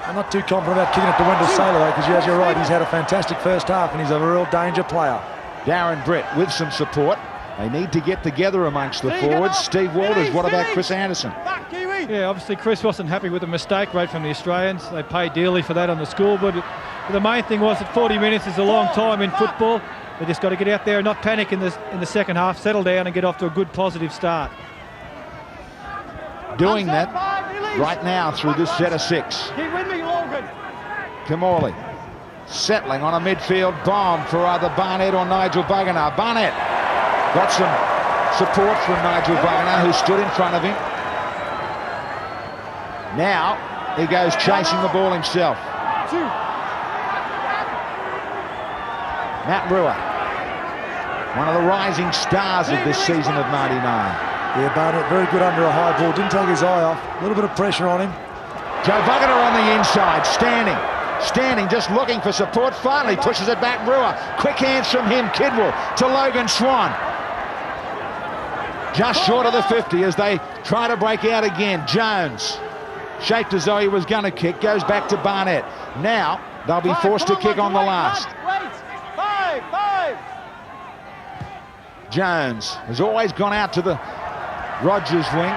I'm not too confident about kicking it to Wendell Saylor though, because as you're right, he's had a fantastic first half and he's a real danger player. Darren Brett with some support. They need to get together amongst the forwards. Steve Walters, what about Chris Anderson? Yeah, obviously Chris wasn't happy with the mistake rate from the Australians. They paid dearly for that on the scoreboard. But the main thing was that 40 minutes is a long time in football. They just got to get out there and not panic in the second half, settle down and get off to a good positive start. Doing that right now through this set of 6. Keep with me, Logan. Kamali settling on a midfield bomb for either Barnett or Nigel Vagana. Barnett got some support from Nigel Vagana, who stood in front of him. Now he goes chasing the ball himself. Matt Rua, one of the rising stars of this season of '99. Yeah, Barnett very good under a high ball, didn't take his eye off. A little bit of pressure on him. Joe Vagana on the inside, standing, just looking for support. Finally pushes it back. Rua, quick hands from him. Kidwell to Logan Swan. Just short of the 50 as they try to break out again. Jones, shaped as though he was going to kick, goes back to Barnett. Now they'll be forced to kick on the last. Five. Jones has always gone out to the Rogers wing.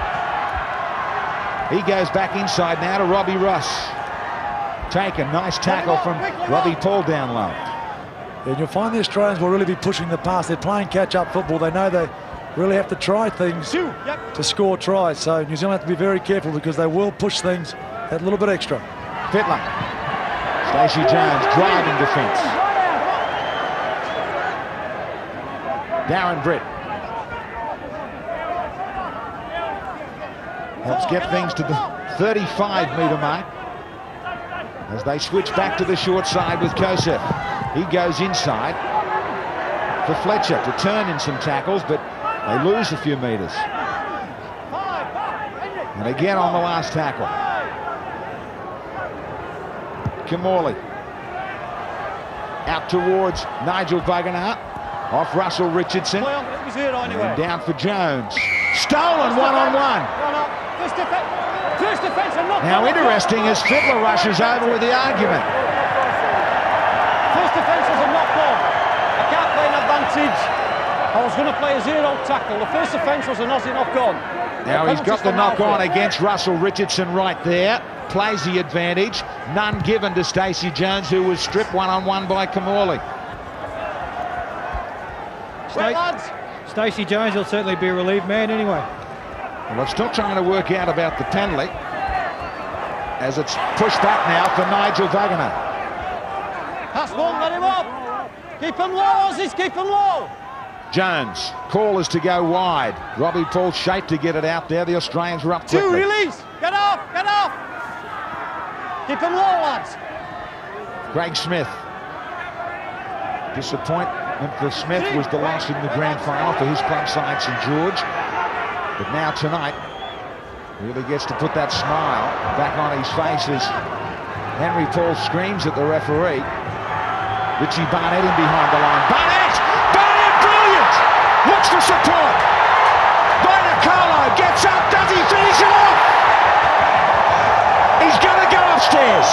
He goes back inside now to Robbie Russ. Take a nice tackle from Robbie Paul down low. And you'll find the Australians will really be pushing the pass. They're playing catch-up football. They know they really have to try things to score tries. So New Zealand have to be very careful because they will push things that little bit extra. Fittler. Stacey Jones driving defence. Darren Brett helps get things to the 35-metre mark as they switch back to the short side with Kosef. He goes inside for Fletcher to turn in some tackles, but they lose a few metres. And again on the last tackle. Kamali out towards Nigel Vagana, off Russell Richardson, and down for Jones. Stolen one-on-one. Now interesting as Fittler rushes over with the argument. First defence was a knock-on. I can't play an advantage. I was going to play a 0 tackle. The first offence was an Aussie knock-on. Now he's got the knock-on against Russell Richardson right there. Plays the advantage. None given to Stacey Jones, who was stripped one-on-one by Kamali. Stacey Jones will certainly be a relieved man anyway. Well, we're still trying to work out about the penalty as it's pushed back now for Nigel Vagana. Pass one, let him up. Keep him low, Aussies, keep him low. Jones, call is to go wide. Robbie Paul shaped to get it out there. The Australians were up quickly. 2, release. Get off. Keep him low, lads. Craig Smith. Disappointment for Smith was the loss in the grand final for his club side, St George. But now tonight, really gets to put that smile back on his face as Henry Paul screams at the referee. Richie Barnett in behind the line. Barnett! Barnett, brilliant! Looks for support. Bonacolo gets up. Does he finish it off? He's going to go upstairs.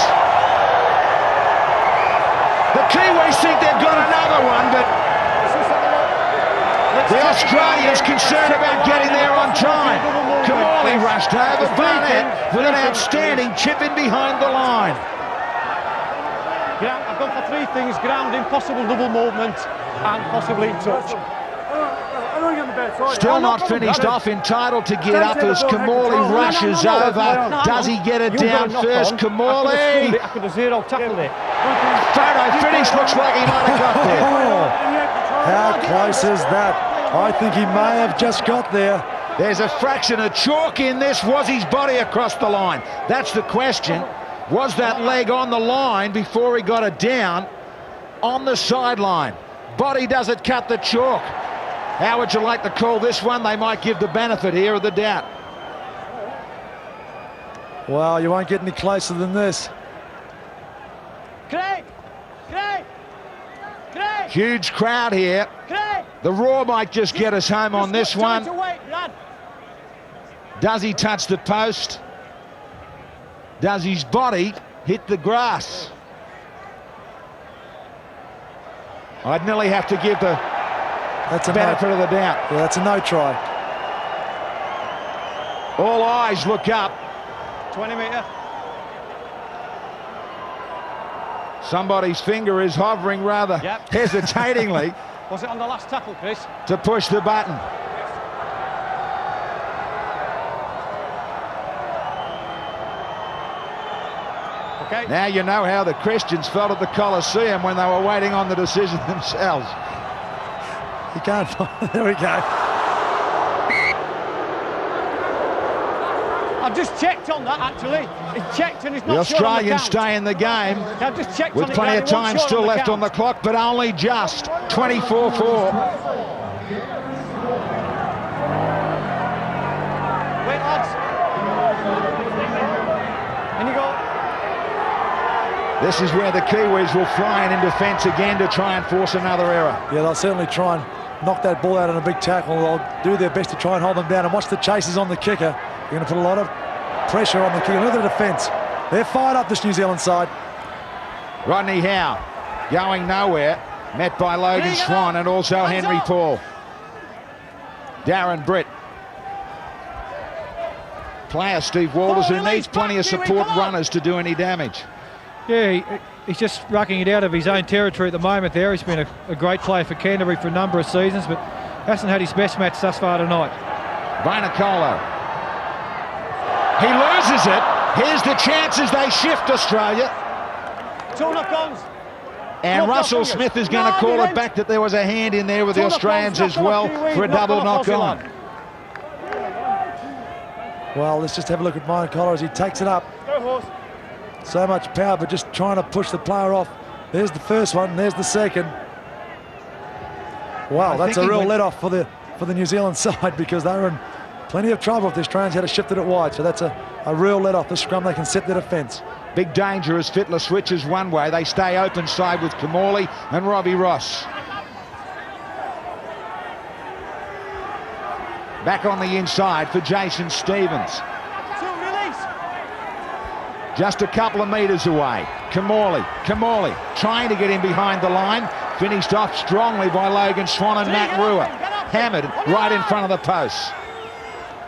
The Kiwis think they've got another one, but the Australians concerned about getting there on time. Kamali rushed over. Barnett with an outstanding chip in behind the line. I've gone for 3 things: grounding, possible double movement, and possibly in touch. Still not finished off, entitled to get up as Kamali rushes over. Does he get it down first? Kamali! I could have zero tackled it. Photo finish, looks like he might have got there. How close is that? I think he may have just got there. There's a fraction of chalk in this. Was his body across the line? That's the question. Was that leg on the line before he got it down on the sideline? Body doesn't cut the chalk. How would you like to call this one? They might give the benefit here of the doubt. Well, you won't get any closer than this. Craig! Craig! Craig! Huge crowd here. Craig! The roar might just get us home on this one. Does he touch the post? Does his body hit the grass? I'd nearly have to give the benefit of the doubt. Yeah, that's a no try. All eyes look up. 20 metre. Somebody's finger is hovering rather hesitatingly. Was it on the last tackle, Chris? To push the button. Okay. Now you know how the Christians felt at the Colosseum when they were waiting on the decision themselves. He can't find. There we go. I've just checked on that, actually. He checked and it's not The Australians showing stay in the game I've just checked with on it, plenty Grant. of It won't time show still on left count. on the clock, but only just 24-4. Wait, lads. In you go. This is where the Kiwis will fly in defence again to try and force another error. Yeah, they'll certainly try and knock that ball out on a big tackle. They'll do their best to try and hold them down. And watch the chases on the kicker. They're going to put a lot of pressure on the kicker. Look at the defence. They're fired up, this New Zealand side. Rodney Howe going nowhere. Met by Logan Swan and also Henry Paul. Darren Britt. Player Steve Walters, who needs plenty of support runners to do any damage. Yeah, he's just rucking it out of his own territory at the moment there. He's been a great player for Canterbury for a number of seasons, but hasn't had his best match thus far tonight. Bonacolo. He loses it. Here's the chances they shift Australia. 2 knock-ons. And Russell Smith is going to call it back that there was a hand in there with the Australians as well for a double knock-on. Well, let's just have a look at Bonacolo as he takes it up. Go, horse. So much power, but just trying to push the player off. There's the first one, there's the second. Wow, that's a real let-off for the New Zealand side, because they were in plenty of trouble if the Australians had to shift it wide. So that's a real let-off. The scrum, they can set the defence. Big danger as Fittler switches one way. They stay open side with Kamali and Robbie Ross. Back on the inside for Jason Stevens. Just a couple of metres away. Kamali trying to get in behind the line. Finished off strongly by Logan Swan and Matt Rua. Hammered right in front of the posts.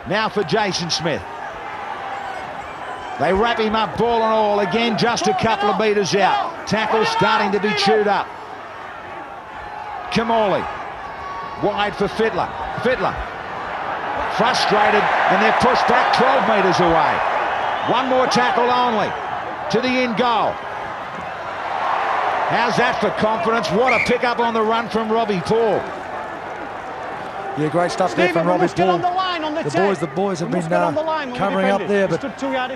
Now for Jason Smith. They wrap him up, ball and all. Again, just a couple of metres out. Tackle starting to be chewed up. Kamali. Wide for Fittler. Fittler. Frustrated, and they're pushed back 12 metres away. One more tackle only to the in goal. How's that for confidence? What a pick-up on the run from Robbie Paul. Yeah, great stuff there from Robbie Paul. The boys have been covering up there, but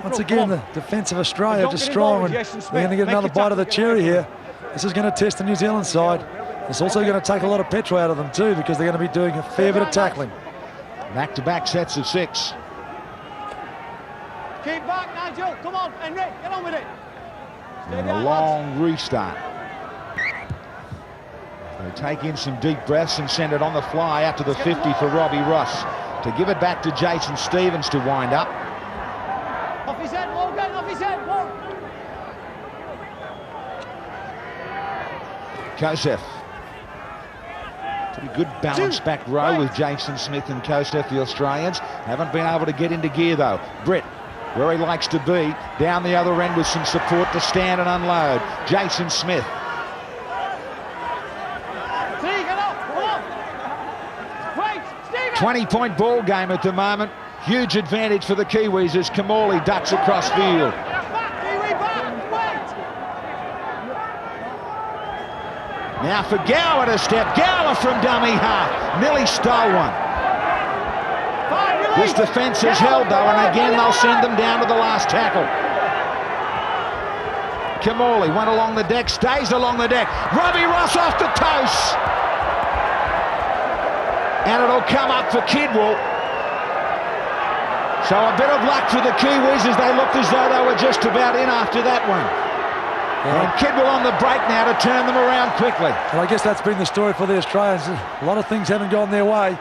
once again, the defence of Australia just strong, and they're going to get another bite of the cherry here. This is going to test the New Zealand side. It's also going to take a lot of petrol out of them too, because they're going to be doing a fair bit of tackling. Back-to-back sets of 6. Keep back, Nigel. Come on, Henry, get on with it. And a long restart. take in some deep breaths and send it on the fly out to the 50 for Robbie Ross to give it back to Jason Stevens to wind up. Off his head, Logan, off his head, Logan. Kosef. Pretty good balance back row with Jason Smith and Kosef, the Australians. Haven't been able to get into gear though. Britt, where he likes to be, down the other end with some support to stand and unload. Jason Smith. 20-point ball game at the moment. Huge advantage for the Kiwis as Kamali ducks across field. Now for Gower to step. Gower from dummy half. Nearly stole one. This defence has held though, and again they'll send them down to the last tackle. Kamali went along the deck, stays along the deck. Robbie Ross off the toast. And it'll come up for Kidwell. So a bit of luck for the Kiwis as they looked as though they were just about in after that one. And Kidwell on the break now to turn them around quickly. And I guess that's been the story for the Australians. A lot of things haven't gone their way.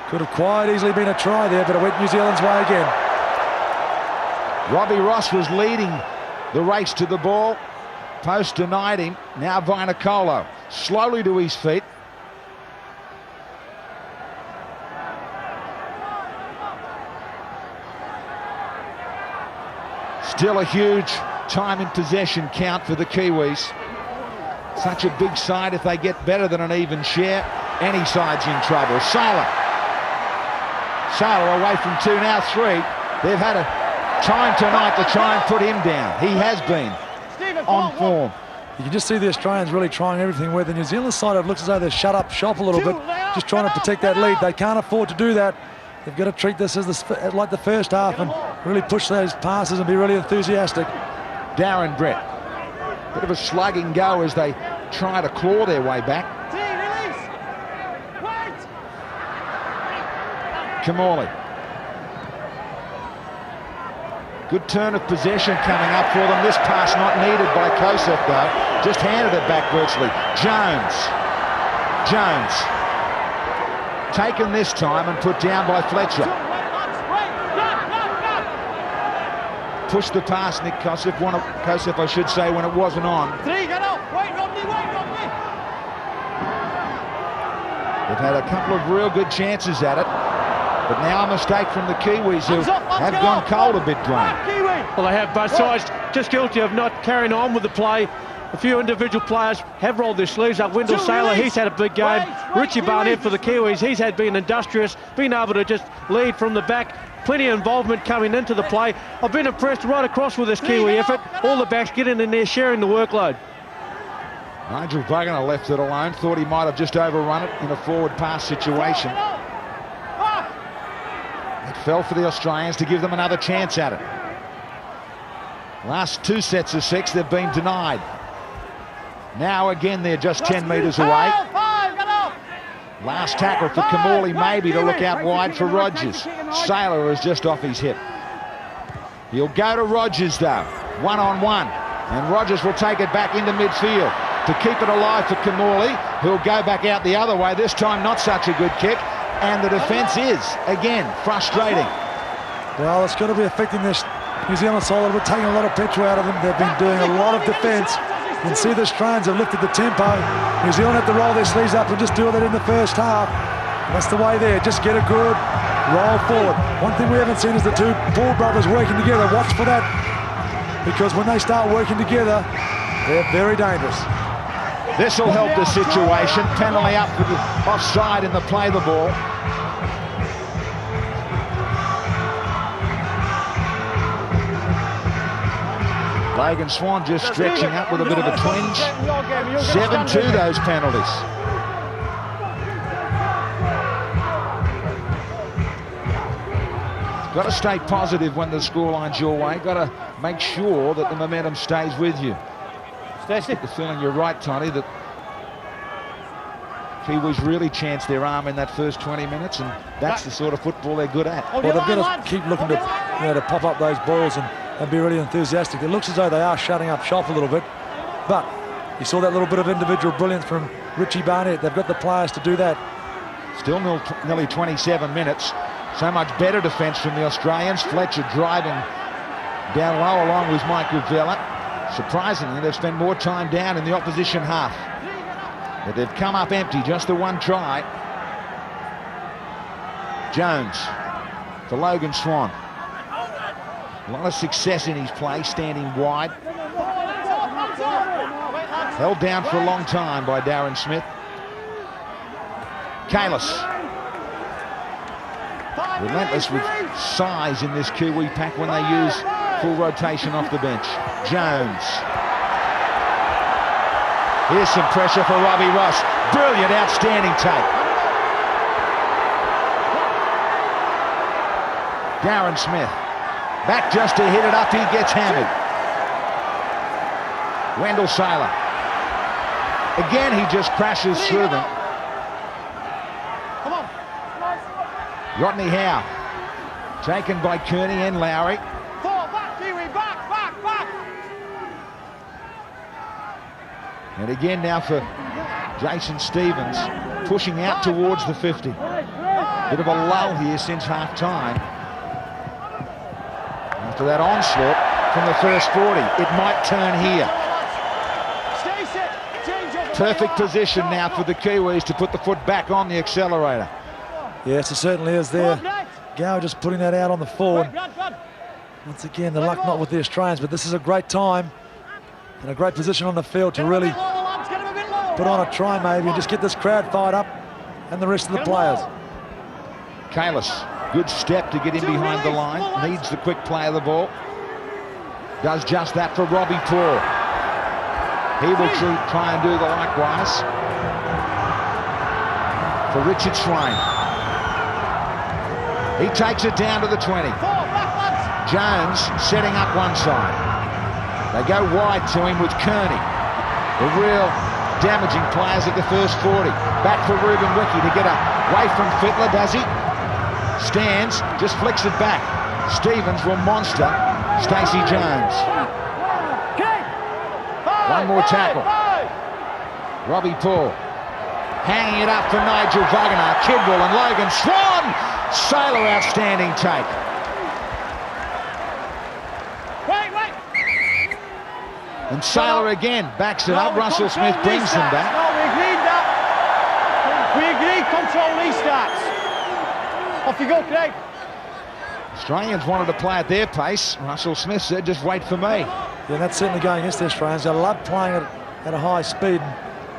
Could have quite easily been a try there, but it went New Zealand's way again. Robbie Ross was leading the race to the ball. Post denied him. Now Vainikolo slowly to his feet. Still a huge time in possession count for the Kiwis. Such a big side, if they get better than an even share, any side's in trouble. Sailor away from 2, now 3. They've had a time tonight to try and put him down. He has been on form. You can just see the Australians really trying everything, where the New Zealand side, it looks as though they're shut up shop a little bit, just trying to protect that lead. They can't afford to do that. They've got to treat this as like the first half and really push those passes and be really enthusiastic. Darren Brett. Bit of a slugging go as they try to claw their way back. Kamali. Good turn of possession coming up for them. This pass not needed by Kosef though. Just handed it back virtually. Jones. Taken this time and put down by Fletcher. Pushed the pass, Nick Kosef, I should say, when it wasn't on. 3, get up. Wait, Rodney. They've had a couple of real good chances at it, but now a mistake from the Kiwis who have gone cold a bit, Graham. Well, they have both sides just guilty of not carrying on with the play. A few individual players have rolled their sleeves up. Wendell Sailor, he's had a big game. Richie Barnett for the Kiwis, he's been industrious, been able to just lead from the back. Plenty of involvement coming into the play. I've been impressed right across with this Kiwi effort. All the backs getting in there, sharing the workload. Nigel Wagner left it alone. Thought he might have just overrun it in a forward pass situation. It fell for the Australians to give them another chance at it. Last 2 sets of 6, they've been denied. Now again, they're just 10 metres away. Last tackle for Kamali, maybe to look out wide for Rogers. Sailor is just off his hip. He'll go to Rogers though, 1-on-1. And Rogers will take it back into midfield to keep it alive for Kamali, who'll go back out the other way. This time not such a good kick. And the defence is, again, frustrating. Well, it's going to be affecting this New Zealand side. We're taking a lot of petrol out of them. They've been doing a lot of defence. You can see the Australians have lifted the tempo. New Zealand have to roll their sleeves up and just do that in the first half. That's the way there. Just get a good roll forward. One thing we haven't seen is the 2 Paul brothers working together. Watch for that, because when they start working together, they're very dangerous. This will help the situation. Penalty up for the offside in the play the ball. Logan Swan just stretching up with a bit of a twinge. 7-2 those penalties. Got to stay positive when the scoreline's your way. Got to make sure that the momentum stays with you. I get the feeling you're right, Tony, that Kiwis really chanced their arm in that first 20 minutes, and that's the sort of football they're good at. Well, they've got to keep looking to pop up those balls and be really enthusiastic. It looks as though they are shutting up shop a little bit, but you saw that little bit of individual brilliance from Richie Barnett. They've got the players to do that. Still nearly 27 minutes. So much better defence from the Australians. Fletcher driving down low along with Michael Vella. Surprisingly, they've spent more time down in the opposition half. But they've come up empty, just the one try. Jones for Logan Swan. A lot of success in his play, standing wide. Held down for a long time by Darren Smith. Kalis. Relentless with size in this Kiwi pack when they use full rotation off the bench. Jones. Here's some pressure for Robbie Ross. Brilliant, outstanding take. Darren Smith. Back just to hit it up, he gets hammered. Wendell Saylor. Again, he just crashes through them. Rodney Howe. Taken by Kearney and Lowry. Back, Kiwi, back. And again now for Jason Stevens, pushing out towards the 50. Bit of a lull here since half-time. After that onslaught from the first 40, it might turn here. Perfect position now for the Kiwis to put the foot back on the accelerator. Yes, it certainly is there. Gower just putting that out on the forward. Once again, the luck not with the Australians, but this is a great time and a great position on the field to really put on a try maybe and just get this crowd fired up and the rest of the players. Kalis, good step to get in behind the line. Needs the quick play of the ball. Does just that for Robbie Paul. He will try and do the likewise for Richard Swain. He takes it down to the 20. Jones setting up one side. They go wide to him with Kearney. The real damaging players at the first 40. Back for Ruben Wiki to get away from Fittler, does he? Stands, just flicks it back. Stevens will monster Stacey Jones. One more tackle. Robbie Paul hanging it up for Nigel Wagner, Kidwell and Logan Swan. Saylor, outstanding take. And Saylor again backs it up. Russell Smith brings them back. No, we agreed that. We agreed control restarts. Off you go, Craig. Australians wanted to play at their pace. Russell Smith said, just wait for me. Yeah, that's certainly going against the Australians. They love playing at a high speed.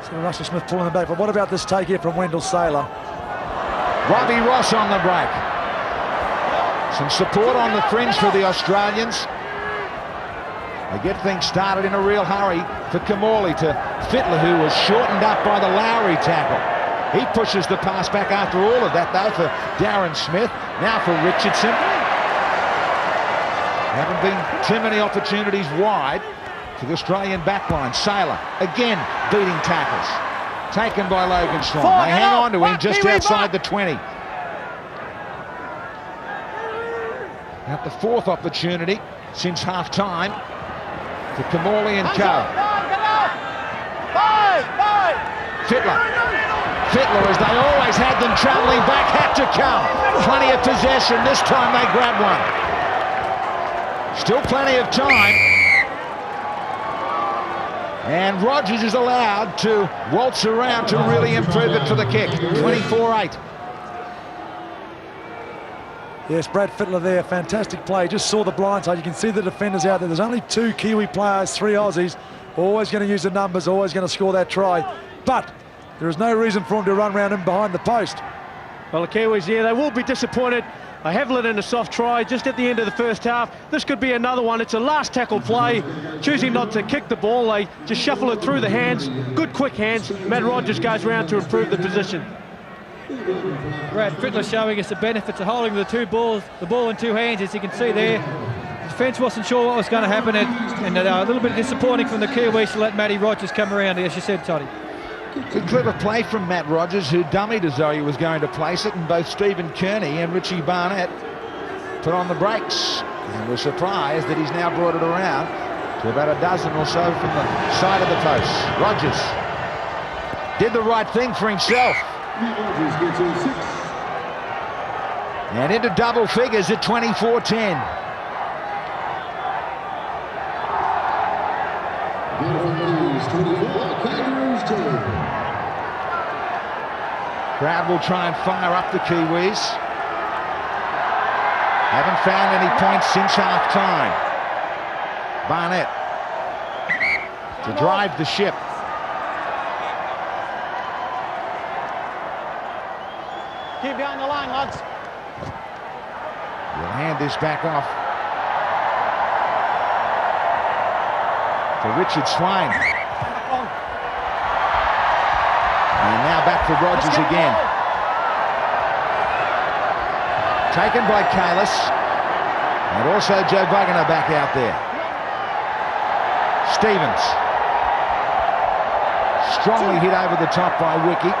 So Russell Smith pulling them back. But what about this take here from Wendell Saylor? Robbie Ross on the break. Some support on the fringe for the Australians. They get things started in a real hurry for Kamali to Fittler, who was shortened up by the Lowry tackle. He pushes the pass back after all of that, though, for Darren Smith. Now for Richardson. Haven't been too many opportunities wide for the Australian backline. Saylor again beating tackles. Taken by Logan Swan. They hang on to him just outside the 20. At the fourth opportunity since half-time for Kamali and Co. Fittler, as they always had them travelling back, had to come. Plenty of possession. This time they grab one. Still plenty of time. And Rogers is allowed to waltz around to really improve it for the kick. 24-8. Yes, Brad Fittler there, fantastic play. Just saw the blind side. You can see the defenders out there. There's only 2 Kiwi players, 3 Aussies. Always going to use the numbers, always going to score that try. But there is no reason for him to run around him behind the post. Well, the Kiwis, yeah, they will be disappointed. They have let in a soft try just at the end of the first half. This could be another one. It's a last tackle play, choosing not to kick the ball. They just shuffle it through the hands. Good quick hands. Matt Rogers goes round to improve the position. Brad Fittler showing us the benefits of holding the ball in 2 hands, as you can see there. The defence wasn't sure what was going to happen, and a little bit disappointing from the Kiwis to let Matty Rogers come around, as you said, Toddy. Good clever play from Matt Rogers, who dummied as though he was going to place it, and both Stephen Kearney and Richie Barnett put on the brakes. And we're surprised that he's now brought it around to about a dozen or so from the side of the post. Rogers did the right thing for himself. And into double figures at 24-10. Crowd will try and fire up the Kiwis. Haven't found any points since half-time. Barnett to drive the ship. Keep behind the line, lads. We'll hand this back off to Richard Swain. And now back for Rogers again. Taken by Kalis. And also Joe Wagner back out there. Stevens. Strongly hit over the top by Wiki.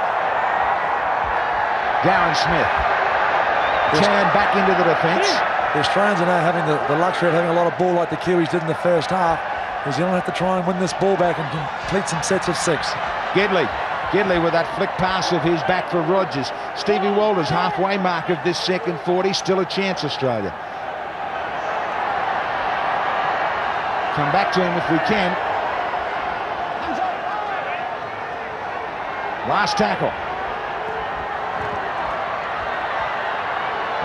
Darren Smith. Turned back into the defence. The Australians are now having the luxury of having a lot of ball like the Kiwis did in the first half. New Zealand have to try and win this ball back and complete some sets of 6. Gidley with that flick pass of his back for Rogers. Stevie Walters halfway mark of this second 40. Still a chance, Australia. Come back to him if we can. Last tackle.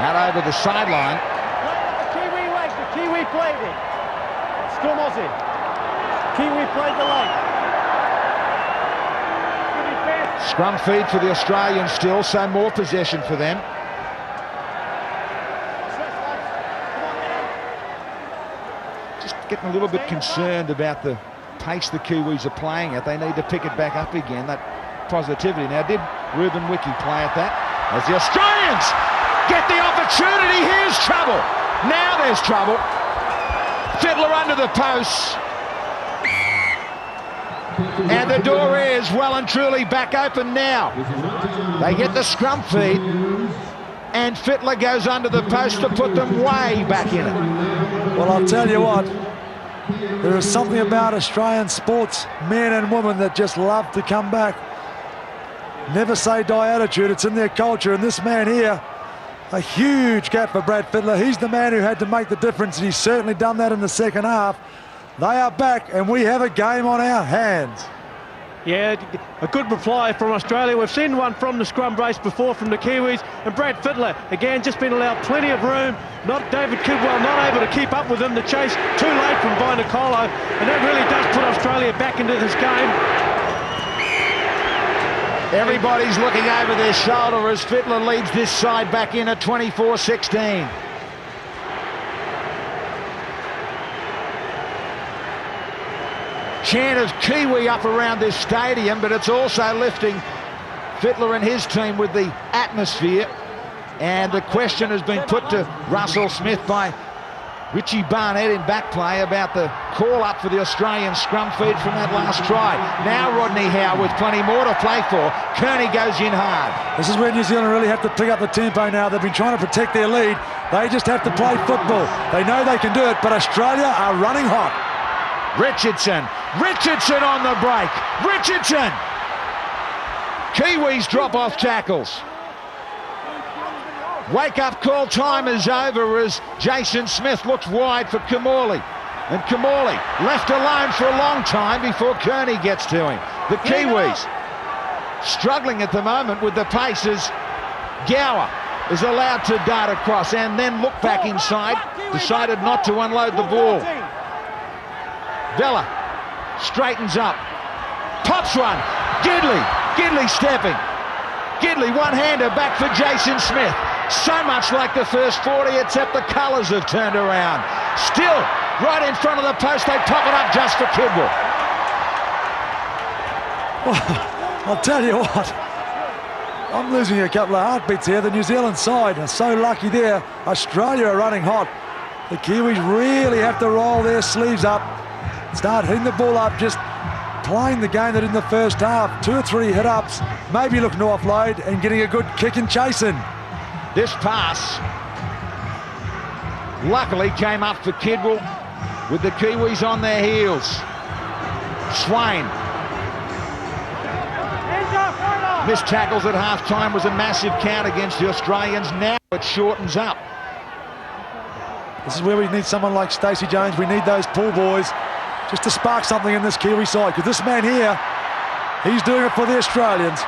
Out over the sideline. The Kiwi leg, the Kiwi played it. Scrum Aussie. Kiwi played the leg. Scrum feed for the Australians still, so more possession for them. Just getting a little bit concerned about the pace the Kiwis are playing at. They need to pick it back up again, that positivity. Now, did Ruben Wiki play at that? As the Australians get the opportunity, here's trouble. Now there's trouble. Fittler under the posts. And the door is well and truly back open now. They get the scrum feed. And Fittler goes under the post to put them way back in it. Well, I'll tell you what. There is something about Australian sports, men and women, that just love to come back. Never say die attitude. It's in their culture. And this man here, a huge gap for Brad Fittler. He's the man who had to make the difference, and he's certainly done that in the second half. They are back, and we have a game on our hands. Yeah, a good reply from Australia. We've seen one from the scrum brace before from the Kiwis, and Brad Fittler, again, just been allowed plenty of room. Not David Kidwell, not able to keep up with him. The chase too late from Vainikolo, and that really does put Australia back into this game. Everybody's looking over their shoulder as Fittler leads this side back in at 24-16. Chant of Kiwi up around this stadium, but it's also lifting Fittler and his team with the atmosphere. And the question has been put to Russell Smith by Richie Barnett in back play about the call-up for the Australian scrum feed from that last try. Now Rodney Howe with plenty more to play for. Kearney goes in hard. This is where New Zealand really have to pick up the tempo now. They've been trying to protect their lead. They just have to play football. They know they can do it, but Australia are running hot. Richardson on the break. Richardson! Kiwis drop off tackles. Wake-up call time is over as Jason Smith looks wide for Kamali. And Kamali left alone for a long time before Kearney gets to him. The Kiwis struggling at the moment with the pace as Gower is allowed to dart across and then look back inside. Decided not to unload the ball. Vella straightens up. Pops one. Gidley stepping. Gidley one-hander back for Jason Smith. So much like the first 40, except the colours have turned around. Still, right in front of the post, they pop it up just for Kidwell. Well, I'll tell you what, I'm losing a couple of heartbeats here. The New Zealand side are so lucky there. Australia are running hot. The Kiwis really have to roll their sleeves up, start hitting the ball up, just playing the game that in the first half. 2 or 3 hit-ups, maybe looking to offload and getting a good kick and chasing. This pass luckily came up for Kidwell with the Kiwis on their heels. Swain. Hands up! Missed tackles at half-time was a massive count against the Australians. Now it shortens up. This is where we need someone like Stacey Jones. We need those pull boys just to spark something in this Kiwi side, because this man here, he's doing it for the Australians.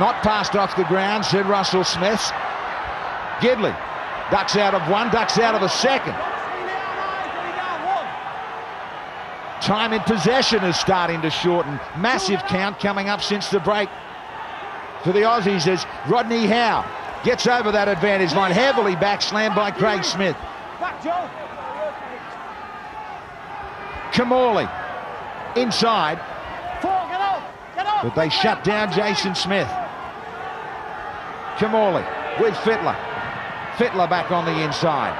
Not passed off the ground, said Russell Smith. Gidley ducks out of one, ducks out of a second. Time in possession is starting to shorten. Massive count coming up since the break for the Aussies as Rodney Howe gets over that advantage line. Heavily backslammed by Craig Smith. Kamali inside. But they shut down Jason Smith. Kamali with Fittler. Fittler back on the inside.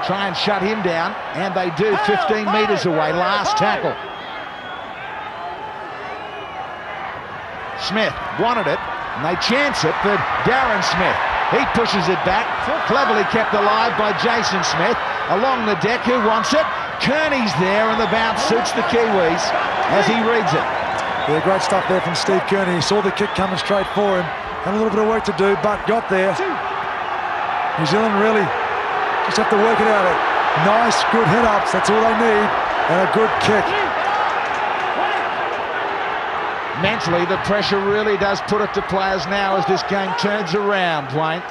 Try and shut him down, and they do. 15 metres away. Last tackle. Smith wanted it, and they chance it for Darren Smith. He pushes it back. Cleverly kept alive by Jason Smith. Along the deck, who wants it? Kearney's there, and the bounce suits the Kiwis as he reads it. Yeah, great stuff there from Steve Kearney. He saw the kick coming straight for him. Had a little bit of work to do, but got there. New Zealand really just have to work it out. Nice, good hit-ups, that's all they need, and a good kick. Mentally, the pressure really does put it to players now as this game turns around, Wayne.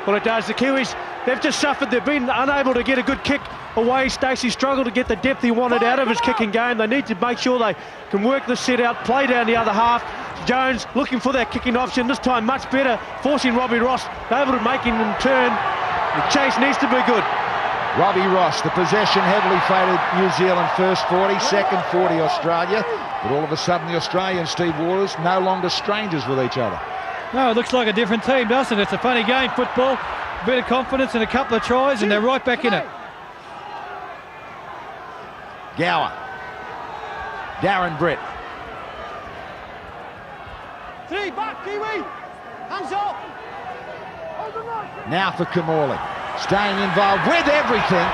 Well, it does. The Kiwis, they've just suffered. They've been unable to get a good kick away. Stacey struggled to get the depth he wanted out of his kicking game. They need to make sure they can work the set out, play down the other half. Jones looking for that kicking option, this time much better, forcing Robbie Ross, able to make him turn. The chase needs to be good. Robbie Ross, the possession heavily favored New Zealand, first 40, second 40 Australia. But all of a sudden the Australians, Steve Waters, no longer strangers with each other. No, it looks like a different team, doesn't it? It's a funny game, football. A bit of confidence and a couple of tries, and they're right back in it. Gower. Darren Britt. 3 back, Kiwi. Hands up. Now for Kamali. Staying involved with everything.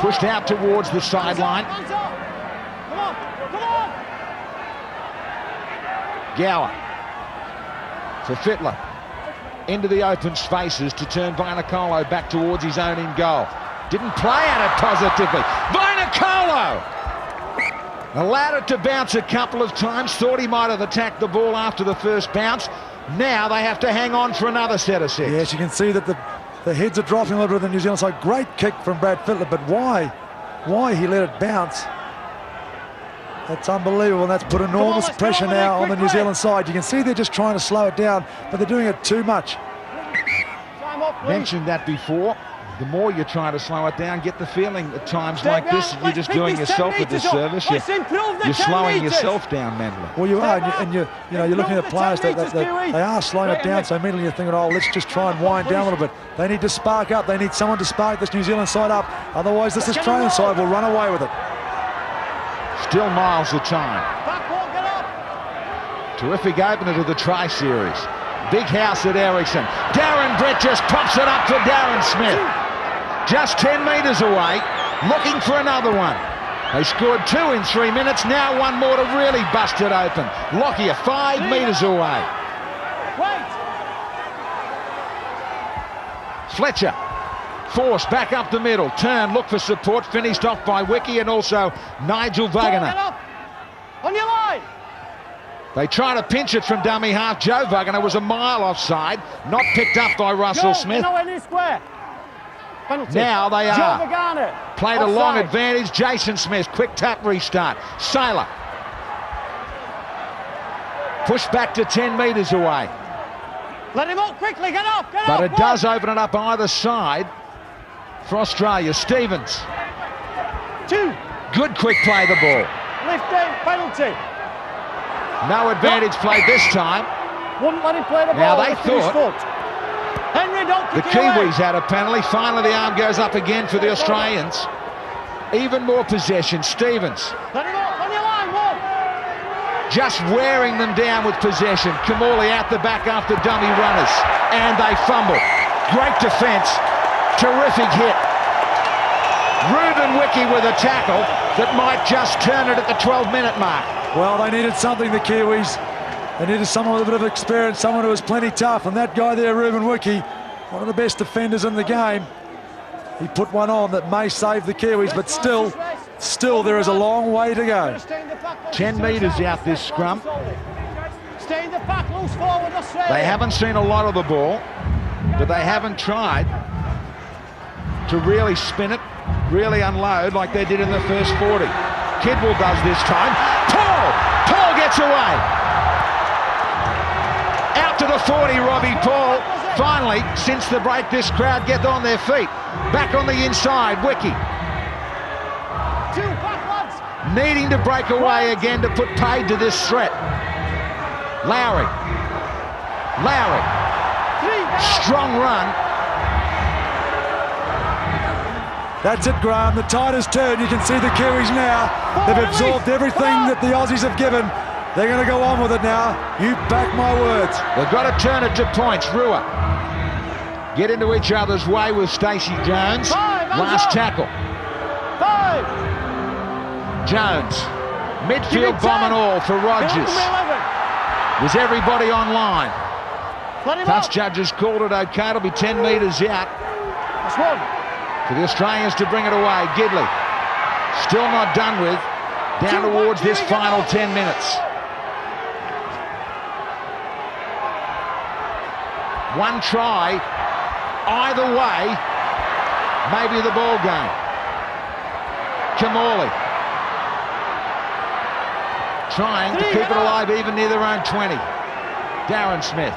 Pushed out towards the sideline. Hands up. Come on, come on. Gower. For Fittler. Into the open spaces to turn Vainikolo back towards his own in goal. Didn't play at it positively. Vainikolo! Allowed it to bounce a couple of times. Thought he might have attacked the ball after the first bounce. Now they have to hang on for another set of 6. Yes, you can see that the heads are dropping a little bit on the New Zealand side. Great kick from Brad Fittler, but why he let it bounce? That's unbelievable, and that's put enormous pressure now on the New Zealand side. You can see they're just trying to slow it down, but they're doing it too much. Mentioned that before. The more you try to slow it down, get the feeling at times like this that you're just doing yourself a disservice. You're slowing yourself down mentally. Well, you are, and you're looking at players that they are slowing it down. So mentally you're thinking, oh, let's just try and wind down a little bit. They need to spark up. They need someone to spark this New Zealand side up. Otherwise, this Australian side will run away with it. Still miles of time. Terrific opener to the tri-series. Big house at Ericsson. Darren Brett just pops it up for Darren Smith. Just 10 metres away, looking for another one. They scored 2 in 3 minutes, now one more to really bust it open. Lockyer 5 metres away. Fletcher, forced back up the middle, turn, look for support, finished off by Wiki and also Nigel Wagner. On your line. They try to pinch it from dummy half. Joe Wagner was a mile offside, not picked up by Russell Smith. Now they are. Played a long advantage. Jason Smith, quick tap restart. Sailor. Pushed back to 10 metres away. Let him up quickly, get up, get up. But it does open it up either side for Australia. Stevens. 2. Good quick play the ball. Lifting, penalty. No advantage played this time. Wouldn't let him play the ball. Now they thought Henry, don't the Kiwis had a penalty. Finally the arm goes up again for the Australians. Even more possession. Stevens. Let him up, on your line, 1. Just wearing them down with possession. Kamali out the back after dummy runners. And they fumble. Great defence. Terrific hit. Ruben Wiki with a tackle that might just turn it at the 12-minute mark. Well, they needed something, the Kiwis. They needed someone with a bit of experience, someone who was plenty tough. And that guy there, Ruben Wiki, one of the best defenders in the game, he put one on that may save the Kiwis, but still there is a long way to go. 10 metres out this scrum. Stay in the back, loose forward, Australia. They haven't seen a lot of the ball, but they haven't tried to really spin it, really unload like they did in the first 40. Kidwell does this time. Paul gets away. Out to the 40, Robbie Paul. Finally, since the break, this crowd get on their feet. Back on the inside, Wiki. Two back, lads. Needing to break away again to put paid to this threat. Lowry. Strong run. That's it, Graham. The tide has turned. You can see the Kiwis now. They've absorbed everything that the Aussies have given. They're going to go on with it now. You back my words. They've got to turn it to points. Rua get into each other's way with Stacey Jones. Last tackle. 5. Jones. Midfield bomb and all for Rogers. Was everybody online? Touch judges called it okay. It'll be 10 metres out. That's one. For the Australians to bring it away. Gidley still not done with. Down towards this final 10 minutes. One try, either way, maybe the ball game. Kamali trying to keep it alive even near their own 20. Darren Smith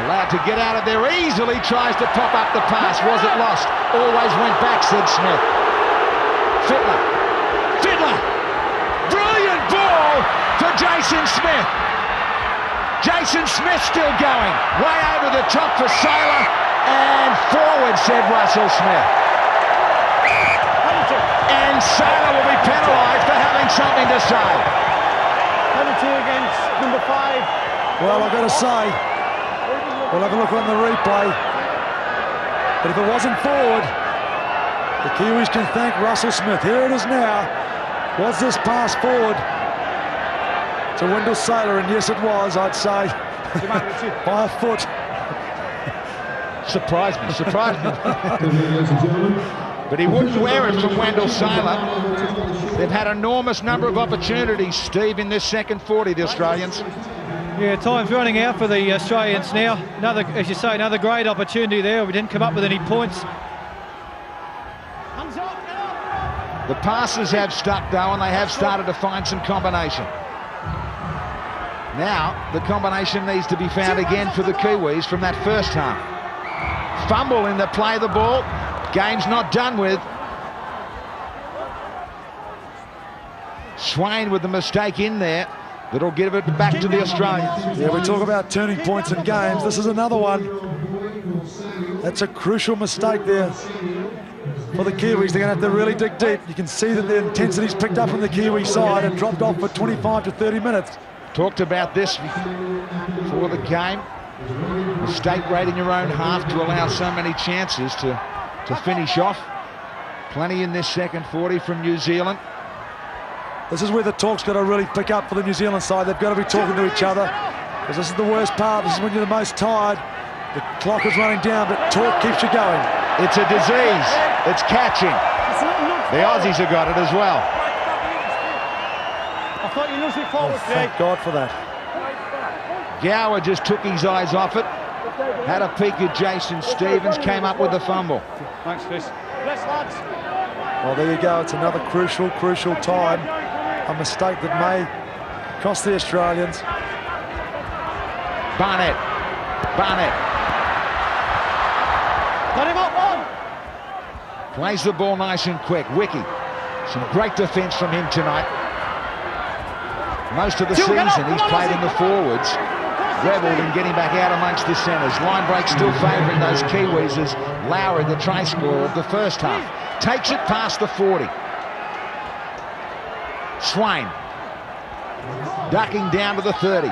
allowed to get out of there easily, tries to pop up the pass. Was it lost? Always went back, said Smith. Fiddler. Brilliant ball for Jason Smith. Jason Smith still going. Way over the top for Sailor. And forward, said Russell Smith. And Sailor will be penalised for having something to say. Penalty against number 5. Well, I've got to say, we'll have a look on the replay. But if it wasn't forward, the Kiwis can thank Russell Smith. Here it is now. Was this pass forward to Wendell Sailor? And yes, it was, I'd say, by a foot. Surprised me. But he wouldn't wear it from Wendell Sailor. They've had an enormous number of opportunities, Steve, in this second 40, the Australians. Yeah, time's running out for the Australians now. Another, as you say, another great opportunity there. We didn't come up with any points. The passes have stuck, though, and they have started to find some combination. Now, the combination needs to be found again for the Kiwis from that first half. Fumble in the play of the ball. Game's not done with. Swain with the mistake in there. That'll give it back to the Australians. Yeah, we talk about turning points in games. This is another one. That's a crucial mistake there for the Kiwis. They're going to have to really dig deep. You can see that the intensity's picked up on the Kiwi side and dropped off for 25 to 30 minutes. Talked about this before the game. Mistake rate in your own half to allow so many chances to finish off. Plenty in this second 40 from New Zealand. This is where the talk's got to really pick up for the New Zealand side. They've got to be talking to each other, because this is the worst part. This is when you're the most tired. The clock is running down, but talk keeps you going. It's a disease. It's catching. The Aussies have got it as well. I thought you lose it forward, Craig. Thank God for that. Gower just took his eyes off it. Had a peek at Jason Stevens, came up with the fumble. Thanks, Chris. Yes, lads. Well, there you go. It's another crucial time. A mistake that may cost the Australians. Barnett. Let him up on. Plays the ball nice and quick. Wiki. Some great defence from him tonight. Most of the season he's played in the forwards. Rebelled and getting back out amongst the centres. Line break still favouring those Kiwis as Lowry, the try scorer of the first half, takes it past the 40. Swain ducking down to the 30.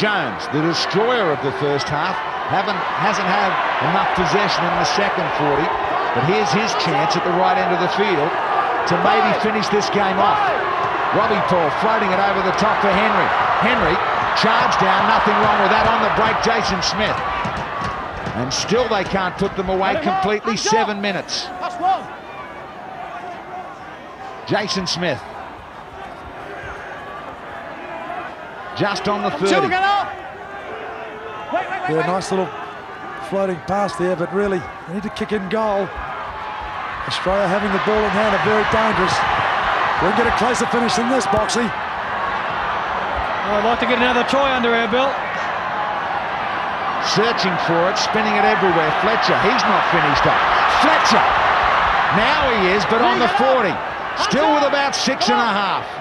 Jones, the destroyer of the first half, hasn't had enough possession in the second 40, but here's his chance at the right end of the field. to maybe finish this game off. Robbie Paul floating it over the top for Henry. Henry, charge down, nothing wrong with that. On the break, Jason Smith. And still they can't put them away completely. 7 minutes. That's one. Jason Smith. Just on the 30. Two, get up. Wait. Yeah, nice little floating pass there, but really, they need to kick in goal. Australia having the ball in hand are very dangerous. We'll get a closer finish than this, Boxy. I'd like to get another try under our belt. Searching for it, spinning it everywhere. Fletcher, he's not finished up. Fletcher! Now he is, but on the 40. Still with about 6.5.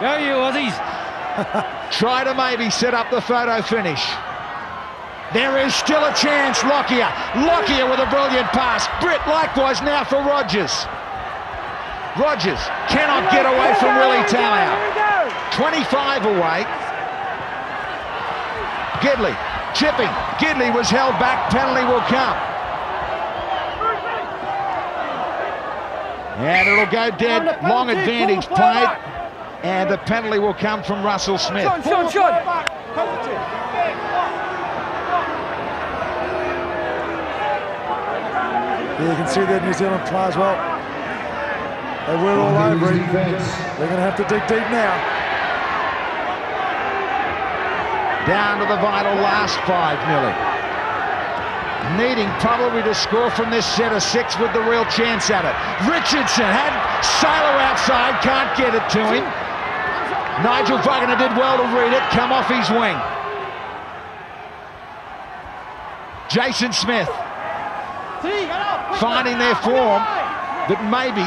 Go you Aussies. Try to maybe set up the photo finish. There is still a chance. Lockyer with a brilliant pass. Britt likewise now for Rogers. Rogers cannot get away from Willie Talau. 25 away. Gidley chipping. Gidley was held back. Penalty will come. And it'll go dead. Long advantage played. And the penalty will come from Russell Smith. Sean. Yeah, you can see that New Zealand players, well, they were all over it. They're going to have to dig deep now. Down to the vital last 5 nearly. Needing probably to score from this set of 6 with the real chance at it. Richardson had Sailor outside, can't get it to him. Nigel Wagner did well to read it, come off his wing. Jason Smith finding their form, but maybe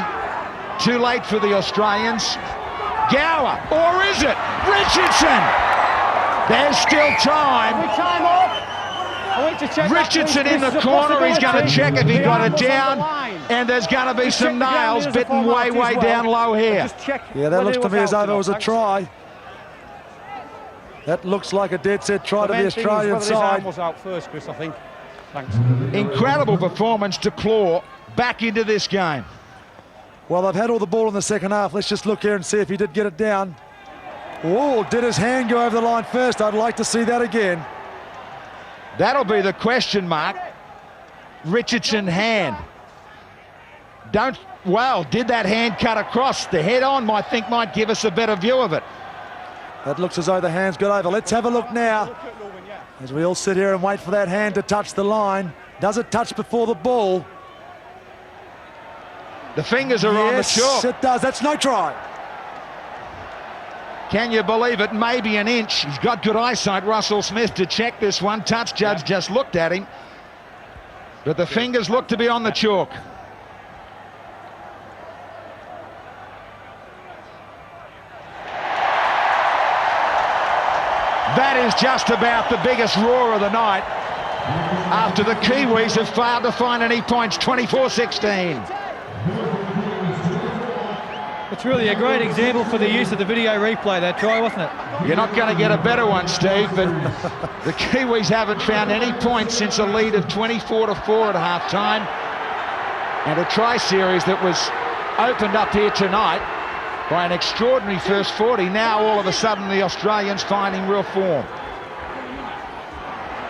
too late for the Australians. Gower, or is it? Richardson! There's still time. Richardson in the corner, he's going to check if he got it down, and there's going to be some nails bitten way down low here. Yeah, that looks to me as though it was a try. That looks like a dead set try to the Australian side. Was out first, Chris, I think. Thanks. Incredible performance to claw back into this game. Well, they've had all the ball in the second half. Let's just look here and see if he did get it down. Oh, did his hand go over the line first? I'd like to see that again. That'll be the question mark. Richardson hand. Did that hand cut across? The head on, I think, might give us a better view of it. That looks as though the hand's got over. Let's have a look now as we all sit here and wait for that hand to touch the line. Does it touch before the ball? The fingers are on the chalk. Yes, it does. That's no try. Can you believe it? Maybe an inch. He's got good eyesight, Russell Smith, to check this one. Touch judge just looked at him. But the fingers look to be on the chalk. That is just about the biggest roar of the night after the Kiwis have failed to find any points. 24-16. It's really a great example for the use of the video replay, that try, wasn't it? You're not going to get a better one, Steve, but the Kiwis haven't found any points since a lead of 24-4 at half-time. And a try series that was opened up here tonight by an extraordinary first 40. Now all of a sudden the Australians finding real form.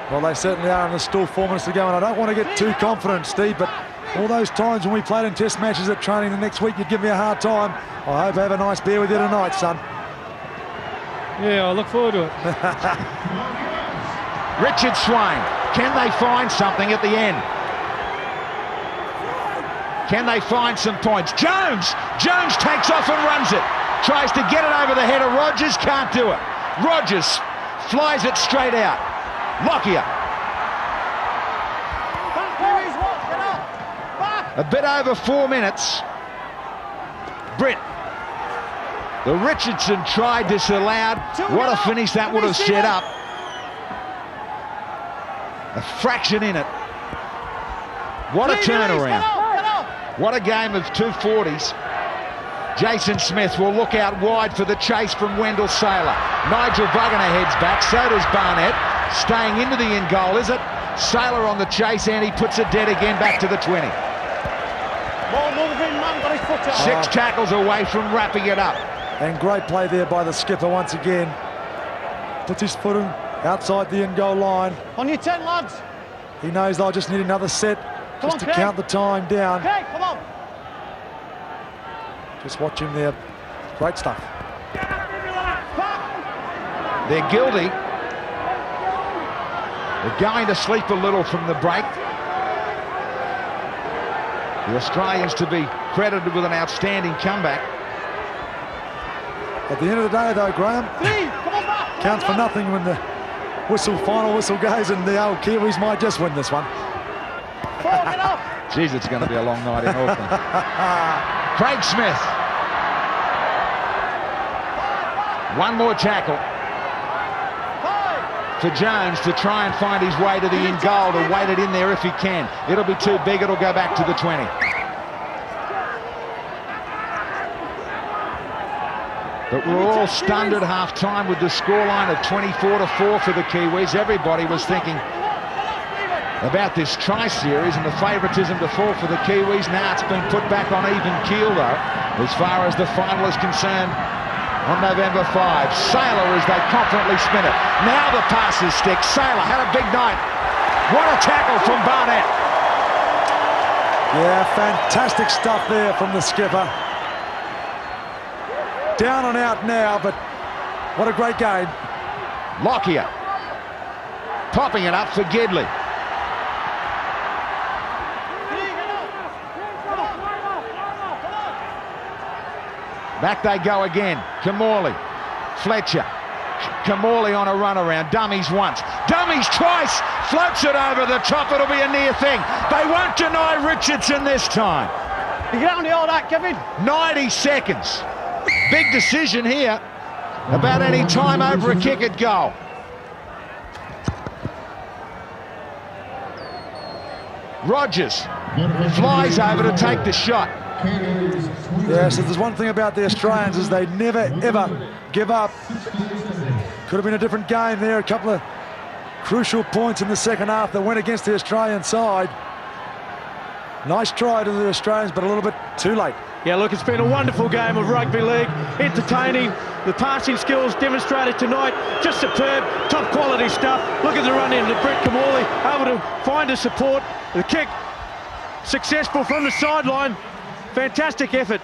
Well, they certainly are in the still 4 minutes to go, and I don't want to get too confident, Steve, but all those times when we played in test matches at training the next week, you'd give me a hard time. I hope I have a nice beer with you tonight, son. Yeah, I look forward to it. Richard Swain, can they find something at the end? Can they find some points? Jones takes off and runs it. Tries to get it over the head of Rogers, can't do it. Rogers flies it straight out. Lockyer. A bit over 4 minutes. Britt. The Richardson try disallowed. What a finish that would have set up. A fraction in it. What a turnaround. What a game of 240s. Jason Smith will look out wide for the chase from Wendell Sailor. Nigel Wagner heads back, so does Barnett. Staying into the in goal, is it? Sailor on the chase, and he puts it dead again back to the 20. Ball moving, man, got his foot out. 6 tackles away from wrapping it up. And great play there by the skipper once again. Puts his foot in outside the in-goal line. On your 10, lads. He knows they'll just need another set Come just on, to Craig. count the time down. Okay, come on. Just watch him there. Great stuff. They're guilty. They're going to sleep a little from the break. The Australians to be credited with an outstanding comeback. At the end of the day, though, Graham, 3, come on back. counts for nothing when the final whistle goes, and the old Kiwis might just win this one. 4, get up. Jeez, it's going to be a long night in Auckland. Craig Smith. One more tackle 5. for Jones to try and find his way to the in goal, to weight it in there if he can. It'll be too big, it'll go back to the 20. But we're all stunned at half-time with the scoreline of 24-4 for the Kiwis. Everybody was thinking about this tri-series and the favouritism to fall for the Kiwis. Now it's been put back on even keel, though, as far as the final is concerned on November 5. Sailor as they confidently spin it. Now the passes stick. Sailor had a big night. What a tackle from Barnett. Yeah, fantastic stuff there from the skipper. Down and out now, but what a great game. Lockyer popping it up for Gidley. Back they go again. Kamali, Fletcher. Kamali on a run around. Dummies once. Dummies twice. Floats it over the top. It'll be a near thing. They won't deny Richardson this time. You get on the all that, Kevin. 90 seconds. Big decision here about any time over a kick at goal. Rogers flies over to take the shot. Yeah, so there's one thing about the Australians is they never, ever give up. Could have been a different game there. A couple of crucial points in the second half that went against the Australian side. Nice try to the Australians, but a little bit too late. Yeah, look, it's been a wonderful game of rugby league. Entertaining. The passing skills demonstrated tonight, just superb, top quality stuff. Look at the run in to Brett Kamali, able to find a support. The kick successful from the sideline. Fantastic effort.